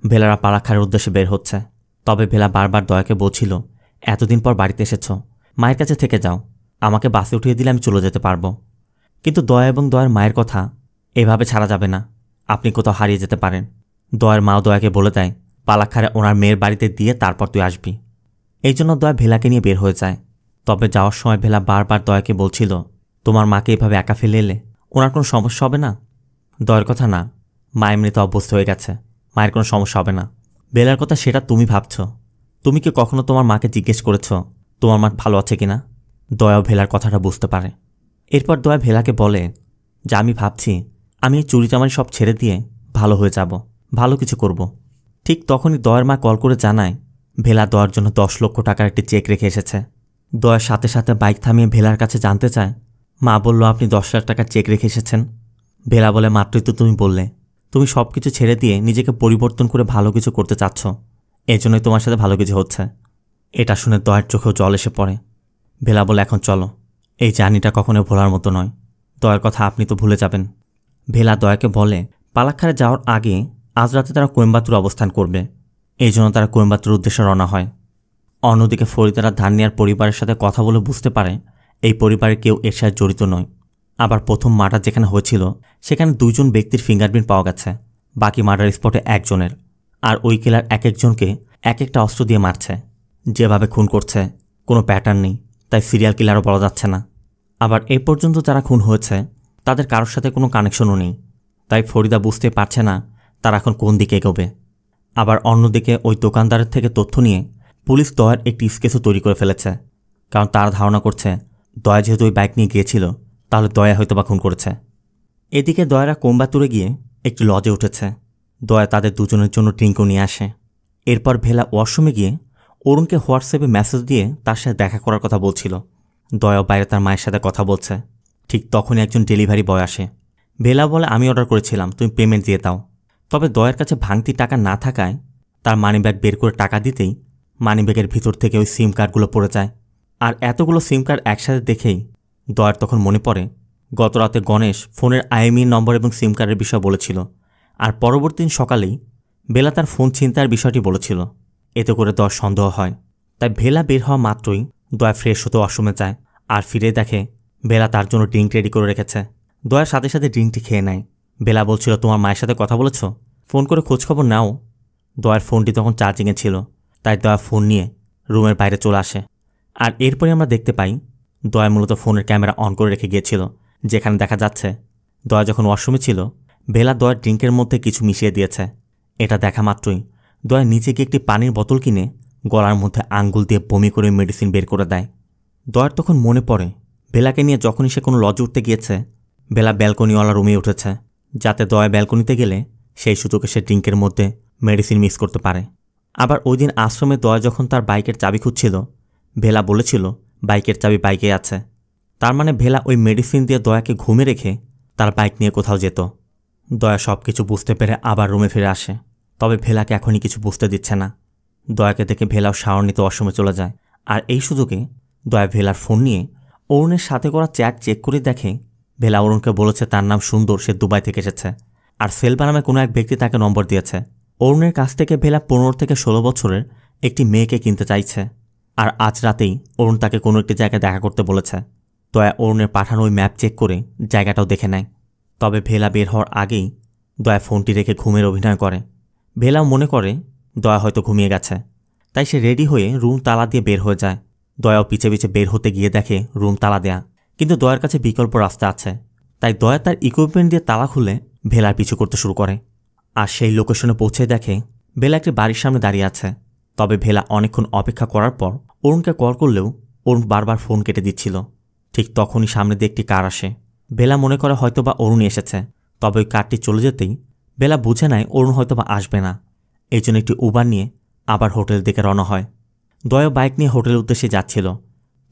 বেলারা পালাখারের উদ্দেশ্যে বের হচ্ছে। তবে বেলা বারবার দয়াকে বলছিল, এতদিন পর বাড়িতে এসেছ, মায়ের কাছে থেকে যাও, আমাকে বাসে উঠিয়ে দিলে আমি চলে যেতে পারবো। কিন্তু দয়া এবং দয়ার মায়ের কথা এভাবে ছাড়া যাবে না, আপনি কোথাও হারিয়ে যেতে পারেন। দয়ার মাও দয়াকে বলে দেয় পালাখারে ওনার মেয়ের বাড়িতে দিয়ে তারপর তুই আসবি। এই জন্য দয়া ভেলাকে নিয়ে বের হয়ে যায়। তবে যাওয়ার সময় ভেলা বারবার দয়াকে বলছিল, তোমার মাকে এভাবে একা ফেলে এলে ওনার কোনো সমস্যা হবে না? দয়ার কথা না, মা এমনিতে অভ্যস্ত হয়ে গেছে, মায়ের কোনো সমস্যা হবে না। বেলার কথা সেটা তুমি ভাবছ। তুমি কি কখনো তোমার মাকে জিজ্ঞেস করেছ তোমার মা ভালো আছে কিনা? দয়াও ভেলার কথাটা বুঝতে পারে। এরপর দয়া ভেলাকে বলে যে আমি ভাবছি আমি এই চুরি চামারি সব ছেড়ে দিয়ে ভালো হয়ে যাব, ভালো কিছু করব। ঠিক তখনই দয়ার মা কল করে জানায় ভেলা দয়ার জন্য 10 লক্ষ টাকার একটি চেক রেখে এসেছে। দয়ার সাথে সাথে বাইক থামিয়ে ভেলার কাছে জানতে চায়, মা বলল আপনি 10 লাখ টাকার চেক রেখে এসেছেন। ভেলা বলে মাত্রই তো তুমি বললে তুমি সব কিছু ছেড়ে দিয়ে নিজেকে পরিবর্তন করে ভালো কিছু করতে চাচ্ছ, এজন্যই তোমার সাথে ভালো কিছু হচ্ছে। এটা শুনে দয়ার চোখেও জল এসে পড়ে। ভেলা বলে এখন চলো, এই জার্নিটা কখনো ভোলার মতো নয়, দয়ার কথা আপনি তো ভুলে যাবেন। ভেলা দয়াকে বলে পালাক্কারে যাওয়ার আগে আজ রাতে তারা কোয়েম্বাটুর অবস্থান করবে, এই জন্য তারা কোয়েম্বাটুর উদ্দেশ্যে রওনা হয়। অন্যদিকে ফরিদারা ধান্নিয়ার পরিবারের সাথে কথা বলে বুঝতে পারে এই পরিবারের কেউ এর সাথে জড়িত নয়। আবার প্রথম মার্ডার যেখানে হয়েছিল সেখানে 2 জন ব্যক্তির ফিঙ্গারপ্রিন্ট পাওয়া গেছে, বাকি মার্ডার স্পটে একজনের। আর ওই কিলার এক একজনকে এক একটা অস্ত্র দিয়ে মারছে। যেভাবে খুন করছে কোনো প্যাটার্ন নেই, তাই সিরিয়াল কিলারও বলা যাচ্ছে না। আবার এ পর্যন্ত যারা খুন হয়েছে তাদের কারোর সাথে কোনো কানেকশনও নেই, তাই ফরিদা বুঝতে পারছে না তারা এখন কোন দিকে এগোবে। আবার অন্যদিকে ওই দোকানদারের থেকে তথ্য নিয়ে পুলিশ দয়ার একটি স্কেচও তৈরি করে ফেলেছে, কারণ তারা ধারণা করছে দয়া যেহেতু ওই বাইক নিয়ে গিয়েছিল তাহলে দয়া হয়তো বা খুন করেছে। এদিকে দয়ারা কোয়েম্বাটুরে গিয়ে একটি লজে উঠেছে। দয়া তাদের দুজনের জন্য ড্রিঙ্কও নিয়ে আসে। এরপর ভেলা ওয়াশরুমে গিয়ে অরুণকে হোয়াটসঅ্যাপে মেসেজ দিয়ে তার সাথে দেখা করার কথা বলছিল। দয়াও বাইরে তার মায়ের সাথে কথা বলছে। ঠিক তখনই একজন ডেলিভারি বয় আসে। ভেলা বলে আমি অর্ডার করেছিলাম, তুমি পেমেন্ট দিয়ে দাও। তবে দয়ার কাছে ভাঙতি টাকা না থাকায় তার মানিব্যাগ বের করে টাকা দিতেই মানিব্যাগের ভিতর থেকে ওই সিম কার্ডগুলো পড়ে যায়। আর এতগুলো সিম কার্ড একসাথে দেখেই দয়ার তখন মনে পড়ে গত রাতে গণেশ ফোনের আইএমই নম্বর এবং সিম কার্ডের বিষয় বলেছিল, আর পরবর্তী দিন সকালেই বেলা তার ফোন ছিনতাইয়ের বিষয়টি বলেছিল। এতে করে দয়ার সন্দেহ হয়। তাই ভেলা বের হওয়া মাত্রই দয়া ফ্রেশ হতে ওয়াশরুমে যায়, আর ফিরে দেখে বেলা তার জন্য ড্রিঙ্ক রেডি করে রেখেছে। দয়ার সাথে সাথে ড্রিঙ্কটি খেয়ে নেয়। বেলা বলছিল তোমার মায়ের সাথে কথা বলেছ, ফোন করে খোঁজখবর নাও। দয়ার ফোনটি তখন চার্জিংয়ে ছিল, তাই দয়া ফোন নিয়ে রুমের বাইরে চলে আসে। আর এরপরে আমরা দেখতে পাই দয়া মূলত ফোনের ক্যামেরা অন করে রেখে গিয়েছিল, যেখানে দেখা যাচ্ছে দয়া যখন ওয়াশরুমে ছিল বেলা দয়ার ড্রিঙ্কের মধ্যে কিছু মিশিয়ে দিয়েছে। এটা দেখা মাত্রই দয়া নিচে গিয়ে একটি পানির বোতল কিনে গলার মধ্যে আঙ্গুল দিয়ে বমি করে মেডিসিন বের করে দেয়। দয়ার তখন মনে পড়ে বেলাকে নিয়ে যখনই সে কোনো লজে উঠতে গিয়েছে বেলা ব্যালকনিওয়ালা রুমে উঠেছে, যাতে দয়া ব্যালকনিতে গেলে সেই সুযোগে সে ড্রিঙ্কের মধ্যে মেডিসিন মিক্স করতে পারে। আবার ওই দিন আশ্রমে দয়া যখন তার বাইকের চাবি খুঁজছিল ভেলা বলেছিল বাইকের চাবি বাইকে আছে। তার মানে ভেলা ওই মেডিসিন দিয়ে দয়াকে ঘুমে রেখে তার বাইক নিয়ে কোথাও যেত। দয়া সব কিছু বুঝতে পেরে আবার রুমে ফিরে আসে। তবে ভেলাকে এখনই কিছু বুঝতে দিচ্ছে না। দয়াকে দেখে ভেলাও শাওয়ার নিতে ওয়াশরুমে চলে যায়। আর এই সুযোগে দয়া ভেলার ফোন নিয়ে অরুণের সাথে করা চ্যাট চেক করে দেখে ভেলা অরুণকে বলেছে তার নাম সুন্দর, সে দুবাই থেকে এসেছে, আর সেলবা নামে কোনো এক ব্যক্তি তাকে নম্বর দিয়েছে। অরুণের কাছ থেকে ভেলা 15 থেকে 16 বছরের একটি মেয়েকে কিনতে চাইছে, আর আজ রাতেই অরুণ তাকে কোনো একটি জায়গায় দেখা করতে বলেছে। দয়া অরুণের পাঠানো ওই ম্যাপ চেক করে জায়গাটাও দেখে নেয়। তবে ভেলা বের হওয়ার আগেই দয়া ফোনটি রেখে ঘুমের অভিনয় করে। ভেলাও মনে করে দয়া হয়তো ঘুমিয়ে গেছে, তাই সে রেডি হয়ে রুম তালা দিয়ে বের হয়ে যায়। দয়াও পিছে পিছে বের হতে গিয়ে দেখে রুম তালা দেয়া, কিন্তু দয়ার কাছে বিকল্প রাস্তা আছে। তাই দয়া তার ইকুইপমেন্ট দিয়ে তালা খুলে ভেলার পিছু করতে শুরু করে। আর সেই লোকেশনে পৌঁছে দেখে ভেলা একটি বাড়ির সামনে দাঁড়িয়ে আছে। তবে ভেলা অনেকক্ষণ অপেক্ষা করার পর অরুণকে কল করলেও অরুণ বারবার ফোন কেটে দিচ্ছিল। ঠিক তখনই সামনে দিয়ে একটি কার আসে। ভেলা মনে করে হয়তোবা অরুণ এসেছে, তবে ওই কারটি চলে যেতেই ভেলা বুঝে নেয় অরুণ হয়তোবা আসবে না। এই জন্য একটি উবার নিয়ে আবার হোটেল দিকে রওনা হয়। দয়া বাইক নিয়ে হোটেলের উদ্দেশ্যে যাচ্ছিল,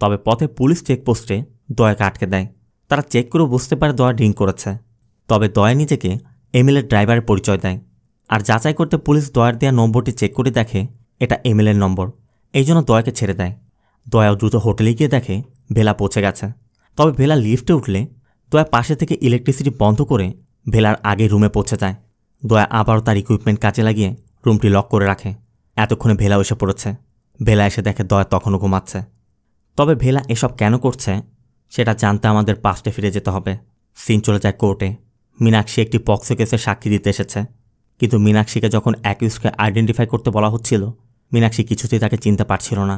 তবে পথে পুলিশ চেকপোস্টে দয়াকে আটকে দেয়। তারা চেক করে বুঝতে পারে দয়া ড্রিঙ্ক করেছে। তবে দয়া নিজেকে এমএলএর ড্রাইভারের পরিচয় দেয়। আর যাচাই করতে পুলিশ দয়ার দেওয়া নম্বরটি চেক করে দেখে এটা এমএলএর নম্বর। এই জন্য দয়াকে ছেড়ে দেয়। দয়াও দ্রুত হোটেলে গিয়ে দেখে ভেলা পৌঁছে গেছে। তবে ভেলা লিফটে উঠলে দয়া পাশে থেকে ইলেকট্রিসিটি বন্ধ করে ভেলার আগে রুমে পৌঁছে যায়। দয়া আবারও তার ইকুইপমেন্ট কাজে লাগিয়ে রুমটি লক করে রাখে। এতক্ষণে ভেলা এসে পড়েছে। ভেলা এসে দেখে দয়া তখনও ঘুমাচ্ছে। তবে ভেলা এসব কেন করছে সেটা জানতে আমাদের পাস্টে ফিরে যেতে হবে। সিন চলে যায় কোর্টে। মীনাক্ষী একটি পক্সো কেসে সাক্ষী দিতে এসেছে, কিন্তু মীনাক্ষীকে যখন অ্যাকিউজকে আইডেন্টিফাই করতে বলা হচ্ছিল, মীনাক্ষী কিছুতেই তাকে চিনতে পারছিল না।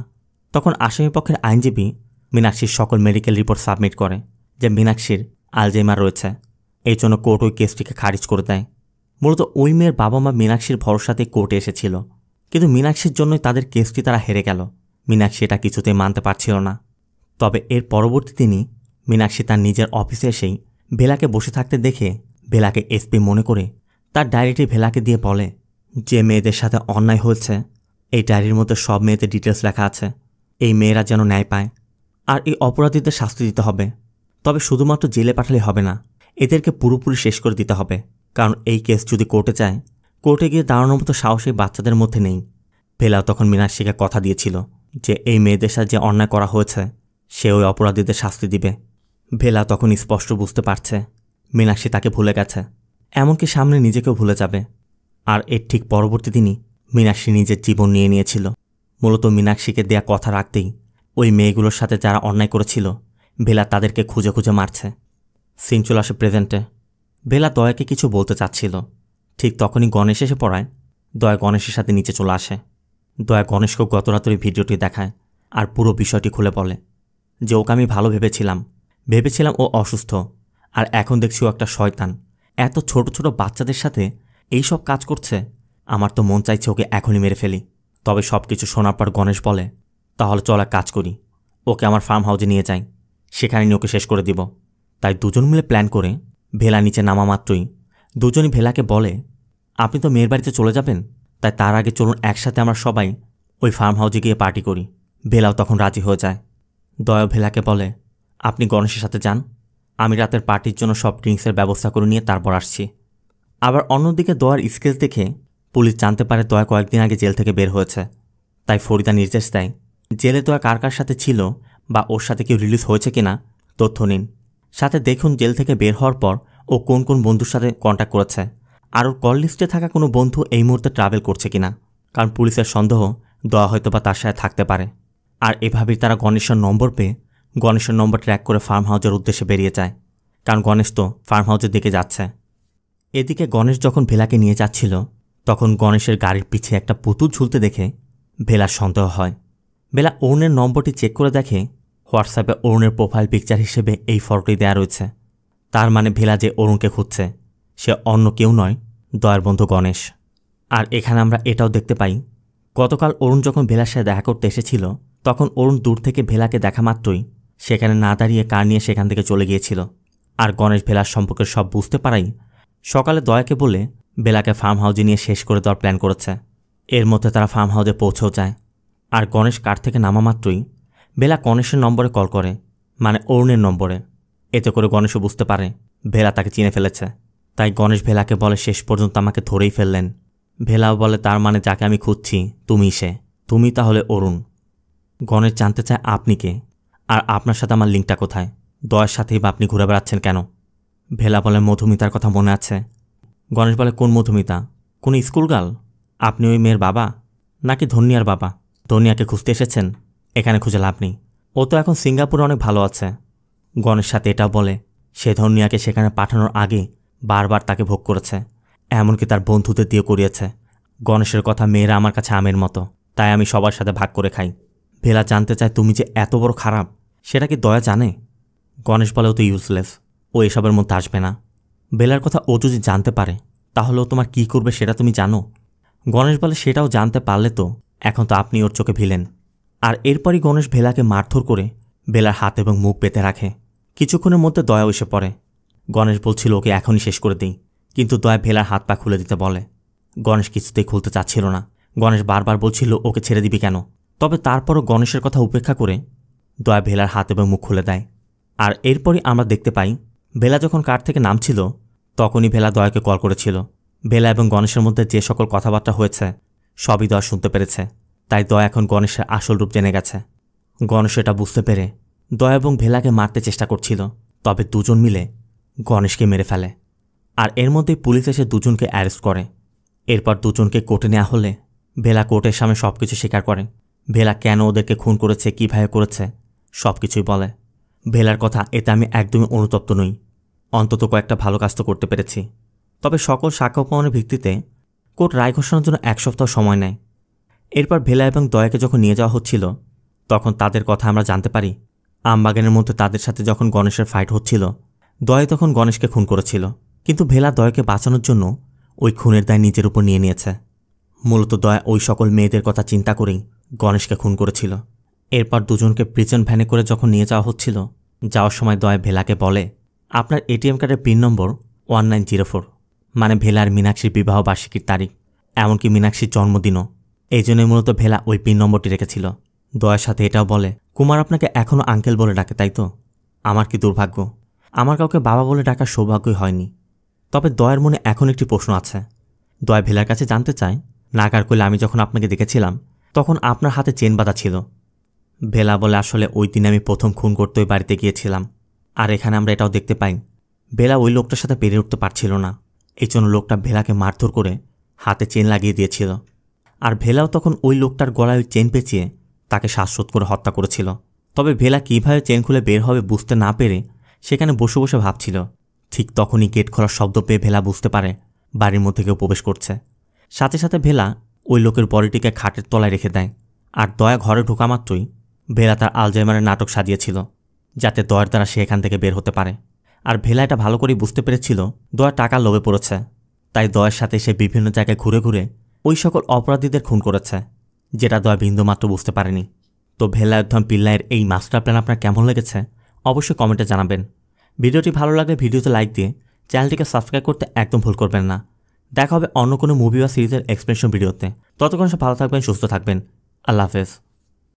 তখন আসামিপক্ষের আইনজীবী মীনাক্ষীর সকল মেডিকেল রিপোর্ট সাবমিট করে যে মীনাক্ষীর আলজাইমার রয়েছে। এই জন্য কোর্ট ওই কেসটিকে খারিজ করে দেয়। মূলত ওই মেয়ের বাবা মা মীনাক্ষীর ভরসাতেই কোর্টে এসেছিল, কিন্তু মীনাক্ষীর জন্যই তাদের কেসটি তারা হেরে গেল। মীনাক্ষী এটা কিছুতেই মানতে পারছিল না। তবে এর পরবর্তী দিনই মীনাক্ষী তার নিজের অফিসে এসেই ভেলাকে বসে থাকতে দেখে ভেলাকে এসপি মনে করে তার ডায়েরিটি ভেলাকে দিয়ে বলে যে মেয়েদের সাথে অন্যায় হয়েছে এই ডায়েরির মধ্যে সব মেয়েদের ডিটেলস লেখা আছে। এই মেয়েরা যেন ন্যায় পায়, আর এই অপরাধীদের শাস্তি দিতে হবে। তবে শুধুমাত্র জেলে পাঠালে হবে না, এদেরকে পুরোপুরি শেষ করে দিতে হবে। কারণ এই কেস যদি কোর্টে যায়, কোর্টে গিয়ে দাঁড়ানোর মতো সাহসী বাচ্চাদের মধ্যে নেই। ভেলাও তখন মীনাক্ষীকে কথা দিয়েছিল যে এই মেয়েদের সাথে যে অন্যায় করা হয়েছে সে ওই অপরাধীদের শাস্তি দিবে। ভেলা তখন স্পষ্ট বুঝতে পারছে মীনাক্ষী তাকে ভুলে গেছে, এমনকি সামনে নিজেকেও ভুলে যাবে। আর এর ঠিক পরবর্তী দিনই মীনাক্ষী নিজের জীবন নিয়ে নিয়েছিল। মূলত মীনাক্ষীকে দেয়া কথা রাখতেই ওই মেয়েগুলোর সাথে যারা অন্যায় করেছিল ভেলা তাদেরকে খুঁজে খুঁজে মারছে। সিন চলে আসে প্রেজেন্টে। ভেলা দয়াকে কিছু বলতে চাচ্ছিল, ঠিক তখনই গণেশ এসে পড়ায়। দয়া গণেশের সাথে নিচে চলে আসে। দয়া গণেশকে গত রাতের ভিডিওটি দেখায় আর পুরো বিষয়টি খুলে বলে যে ওকে আমি ভালো ভেবেছিলাম ও অসুস্থ, আর এখন দেখছি ও একটা শয়তান। এত ছোট ছোট বাচ্চাদের সাথে এই সব কাজ করছে। আমার তো মন চাইছে ওকে এখনই মেরে ফেলি। তবে সব কিছু শোনার পর গণেশ বলে তাহলে চল এক কাজ করি, ওকে আমার ফার্ম হাউসে নিয়ে যাই, সেখানে নিয়ে ওকে শেষ করে দিব। তাই দুজন মিলে প্ল্যান করে ভেলা নিচে নামা মাত্রই দুজনই ভেলাকে বলে আপনি তো মেয়ের বাড়িতে চলে যাবেন, তাই তার আগে চলুন একসাথে আমরা সবাই ওই ফার্ম হাউসে গিয়ে পার্টি করি। ভেলাও তখন রাজি হয়ে যায়। দয়া ভেলাকে বলে আপনি গণেশের সাথে যান, আমি রাতের পার্টির জন্য সব ড্রিঙ্কসের ব্যবস্থা করে নিয়ে তারপর আসছি। আবার অন্যদিকে দয়ার স্কেচ দেখে পুলিশ জানতে পারে দয়া কয়েকদিন আগে জেল থেকে বের হয়েছে। তাই ফরিদা নির্দেশ দেয় জেলে দয়া কার কার সাথে ছিল বা ওর সাথে কেউ রিলিজ হয়েছে কিনা তথ্য নিন। সাথে দেখুন জেল থেকে বের হওয়ার পর ও কোন কোন বন্ধুর সাথে কন্ট্যাক্ট করেছে, আর ওর কল লিস্টে থাকা কোনো বন্ধু এই মুহূর্তে ট্রাভেল করছে কিনা। কারণ পুলিশের সন্দেহ দয়া হয়তো বা তার সাথে থাকতে পারে। আর এভাবেই তারা গণেশের নম্বর পেয়ে গণেশের নম্বর ট্র্যাক করে ফার্ম হাউসের উদ্দেশ্যে বেরিয়ে যায়, কারণ গণেশ তো ফার্ম হাউসের দিকে যাচ্ছে। এদিকে গণেশ যখন ভেলাকে নিয়ে যাচ্ছিল তখন গণেশের গাড়ির পিছে একটা পুতুল ঝুলতে দেখে ভেলার সন্দেহ হয়। ভেলা অরুণের নম্বরটি চেক করে দেখে হোয়াটসঅ্যাপে অরুণের প্রোফাইল পিকচার হিসেবে এই ফটোটি দেওয়া রয়েছে। তার মানে ভেলা যে অরুণকে খুঁজছে সে অন্য কেউ নয়, দয়ার বন্ধু গণেশ। আর এখানে আমরা এটাও দেখতে পাই গতকাল অরুণ যখন ভেলার সাথে দেখা করতে এসেছিল তখন অরুণ দূর থেকে ভেলাকে দেখা মাত্রই সেখানে না দাঁড়িয়ে কার নিয়ে সেখান থেকে চলে গিয়েছিল। আর গণেশ ভেলার সম্পর্কে সব বুঝতে পারাই সকালে দয়াকে বলে ভেলাকে ফার্ম হাউসে নিয়ে শেষ করে দেওয়ার প্ল্যান করেছে। এর মধ্যে তারা ফার্ম হাউসে পৌঁছেও যায়। আর গণেশ কার থেকে নামা মাত্রই ভেলা গণেশের নম্বরে কল করে, মানে অরুণের নম্বরে। এতে করে গণেশও বুঝতে পারে ভেলা তাকে চিনে ফেলেছে। তাই গণেশ ভেলাকে বলে শেষ পর্যন্ত আমাকে ধরেই ফেললেন। ভেলাও বলে তার মানে যাকে আমি খুঁজছি তুমিই সে, তুমি তাহলে অরুণ। গণেশ জানতে চায় আপনি কে, আর আপনার সাথে আমার লিঙ্কটা কোথায়, দয়ার সাথেই বা আপনি ঘুরে বেড়াচ্ছেন কেন। ভেলা বলে মধুমিতার কথা মনে আছে। গণেশ বলে কোন মধুমিতা, কোন স্কুল গার্ল? আপনি ওই মেয়ের বাবা নাকি ধনিয়ার বাবা? ধনিয়াকে খুঁজতে এসেছেন? এখানে খুঁজে লাভ নেই, ও তো এখন সিঙ্গাপুরে অনেক ভালো আছে। গণেশ সাথে এটা বলে সে ধনিয়াকে সেখানে পাঠানোর আগে বারবার তাকে ভোগ করেছে, এমনকি তার বন্ধুদের দিয়ে করিয়েছে। গণেশের কথা মেয়েরা আমার কাছে আমের মতো, তাই আমি সবার সাথে ভাগ করে খাই। ভেলা জানতে চায় তুমি যে এত বড় খারাপ সেটা কি দয়া জানে? গণেশ বলে ও তো ইউজলেস, ও এসবের মধ্যে আসবে না। বেলার কথা ও যদি জানতে পারে তাহলে ও তোমার কী করবে সেটা তুমি জানো? গণেশ বলে সেটাও জানতে পারলে তো এখন তো আপনি ওর চোখে ভিলেন। আর এরপরই গণেশ ভেলাকে মারধর করে বেলার হাত এবং মুখ পেতে রাখে। কিছুক্ষণের মধ্যে দয়া এসে পড়ে। গণেশ বলছিল ওকে এখনই শেষ করে দিই, কিন্তু দয়া ভেলার হাত পা খুলে দিতে বলে। গণেশ কিছুতেই খুলতে চাচ্ছিল না। গণেশ বারবার বলছিল ওকে ছেড়ে দিবি কেন, তবে তারপরও গণেশের কথা উপেক্ষা করে দয়া ভেলার হাত এবং মুখ খুলে দেয়। আর এরপরই আমরা দেখতে পাই ভেলা যখন কার থেকে নামছিল তখনই ভেলা দয়াকে কল করেছিল। ভেলা এবং গণেশের মধ্যে যে সকল কথাবার্তা হয়েছে সবই দয়া শুনতে পেরেছে, তাই দয়া এখন গণেশের আসল রূপ জেনে গেছে। গণেশ এটা বুঝতে পেরে দয়া এবং ভেলাকে মারতে চেষ্টা করছিল, তবে দুজন মিলে গণেশকে মেরে ফেলে। আর এর মধ্যেই পুলিশ এসে দুজনকে অ্যারেস্ট করে। এরপর দুজনকে কোর্টে নেওয়া হলে ভেলা কোর্টের সামনে সব কিছু স্বীকার করে। ভেলা কেন ওদেরকে খুন করেছে, কীভাবে করেছে সব কিছুই বলে। ভেলার কথা এতে আমি একদমই অনুতপ্ত নই, অন্তত কয়েকটা ভালো কাজ তো করতে পেরেছি। তবে সকল সাক্ষ্য প্রমাণের ভিত্তিতে কোর্ট রায় ঘোষণার জন্য 1 সপ্তাহ সময় নেয়। এরপর ভেলা এবং দয়াকে যখন নিয়ে যাওয়া হচ্ছিল তখন তাদের কথা আমরা জানতে পারি। আমবাগানের মধ্যে তাদের সাথে যখন গণেশের ফাইট হচ্ছিল দয়া তখন গণেশকে খুন করেছিল, কিন্তু ভেলা দয়াকে বাঁচানোর জন্য ওই খুনের দায় নিজের উপর নিয়ে নিয়েছে। মূলত দয়া ওই সকল মেয়েদের কথা চিন্তা করেই গণেশকে খুন করেছিল। এরপর দুজনকে প্রিজন ভ্যানে করে যখন নিয়ে যাওয়া হচ্ছিল, যাওয়ার সময় দয়া ভেলাকে বলে আপনার এটিএম কার্ডের পিন নম্বর 1904, মানে ভেলা আর মীনাক্ষীর বিবাহ বার্ষিকীর তারিখ, এমনকি মীনাক্ষীর জন্মদিনও। এই জন্যই মূলত ভেলা ওই পিন নম্বরটি রেখেছিল। দয়ার সাথে এটাও বলে কুমার আপনাকে এখনও আঙ্কেল বলে ডাকে তাই তো? আমার কি দুর্ভাগ্য, আমার কাউকে বাবা বলে ডাকার সৌভাগ্যই হয়নি। তবে দয়ার মনে এখন একটি প্রশ্ন আছে। দয়া ভেলার কাছে জানতে চায় নাগারকোলে আমি যখন আপনাকে দেখেছিলাম তখন আপনার হাতে চেন বাঁধা ছিল। ভেলা বলে আসলে ওই দিন আমি প্রথম খুন করতে ওই বাড়িতে গিয়েছিলাম। আর এখানে আমরা এটাও দেখতে পাই ভেলা ওই লোকটার সাথে পেরে উঠতে পারছিল না, এই জন্য লোকটা ভেলাকে মারধর করে হাতে চেন লাগিয়ে দিয়েছিল। আর ভেলাও তখন ওই লোকটার গলায় ওই চেন পেঁচিয়ে তাকে শ্বাসরোধ করে হত্যা করেছিল। তবে ভেলা কীভাবে চেন খুলে বের হবে বুঝতে না পেরে সেখানে বসে বসে ভাবছিল। ঠিক তখনই গেট খোলার শব্দ পেয়ে ভেলা বুঝতে পারে বাড়ির মধ্যে কেউ প্রবেশ করছে। সাথে সাথে ভেলা ওই লোকের বডিটিকে খাটের তলায় রেখে দেয়। আর দয়া ঘরে ঢোকা মাত্রই ভেলা তার আলজাইমারের নাটক সাজিয়েছিল যাতে দয়ার দ্বারা সে এখান থেকে বের হতে পারে। আর ভেলা এটা ভালো করেই বুঝতে পেরেছিল দয়া টাকার লোভে পড়েছে, তাই দয়ার সাথে সে বিভিন্ন জায়গায় ঘুরে ঘুরে ওই সকল অপরাধীদের খুন করেছে, যেটা দয়া বিন্দুমাত্র বুঝতে পারেনি। তো ভেলায়ুদ্ধম পিল্লাইয়ের এই মাস্টার প্ল্যান আপনার কেমন লেগেছে অবশ্যই কমেন্টে জানাবেন। ভিডিওটি ভালো লাগলে ভিডিওতে লাইক দিয়ে চ্যানেলটিকে সাবস্ক্রাইব করতে একদম ভুল করবেন না। দেখা হবে অন্য কোনো মুভি বা সিরিজের এক্সপ্লেনেশন ভিডিওতে। ততক্ষণ সব ভালো থাকবেন, সুস্থ থাকবেন। আল্লাহ হাফেজ।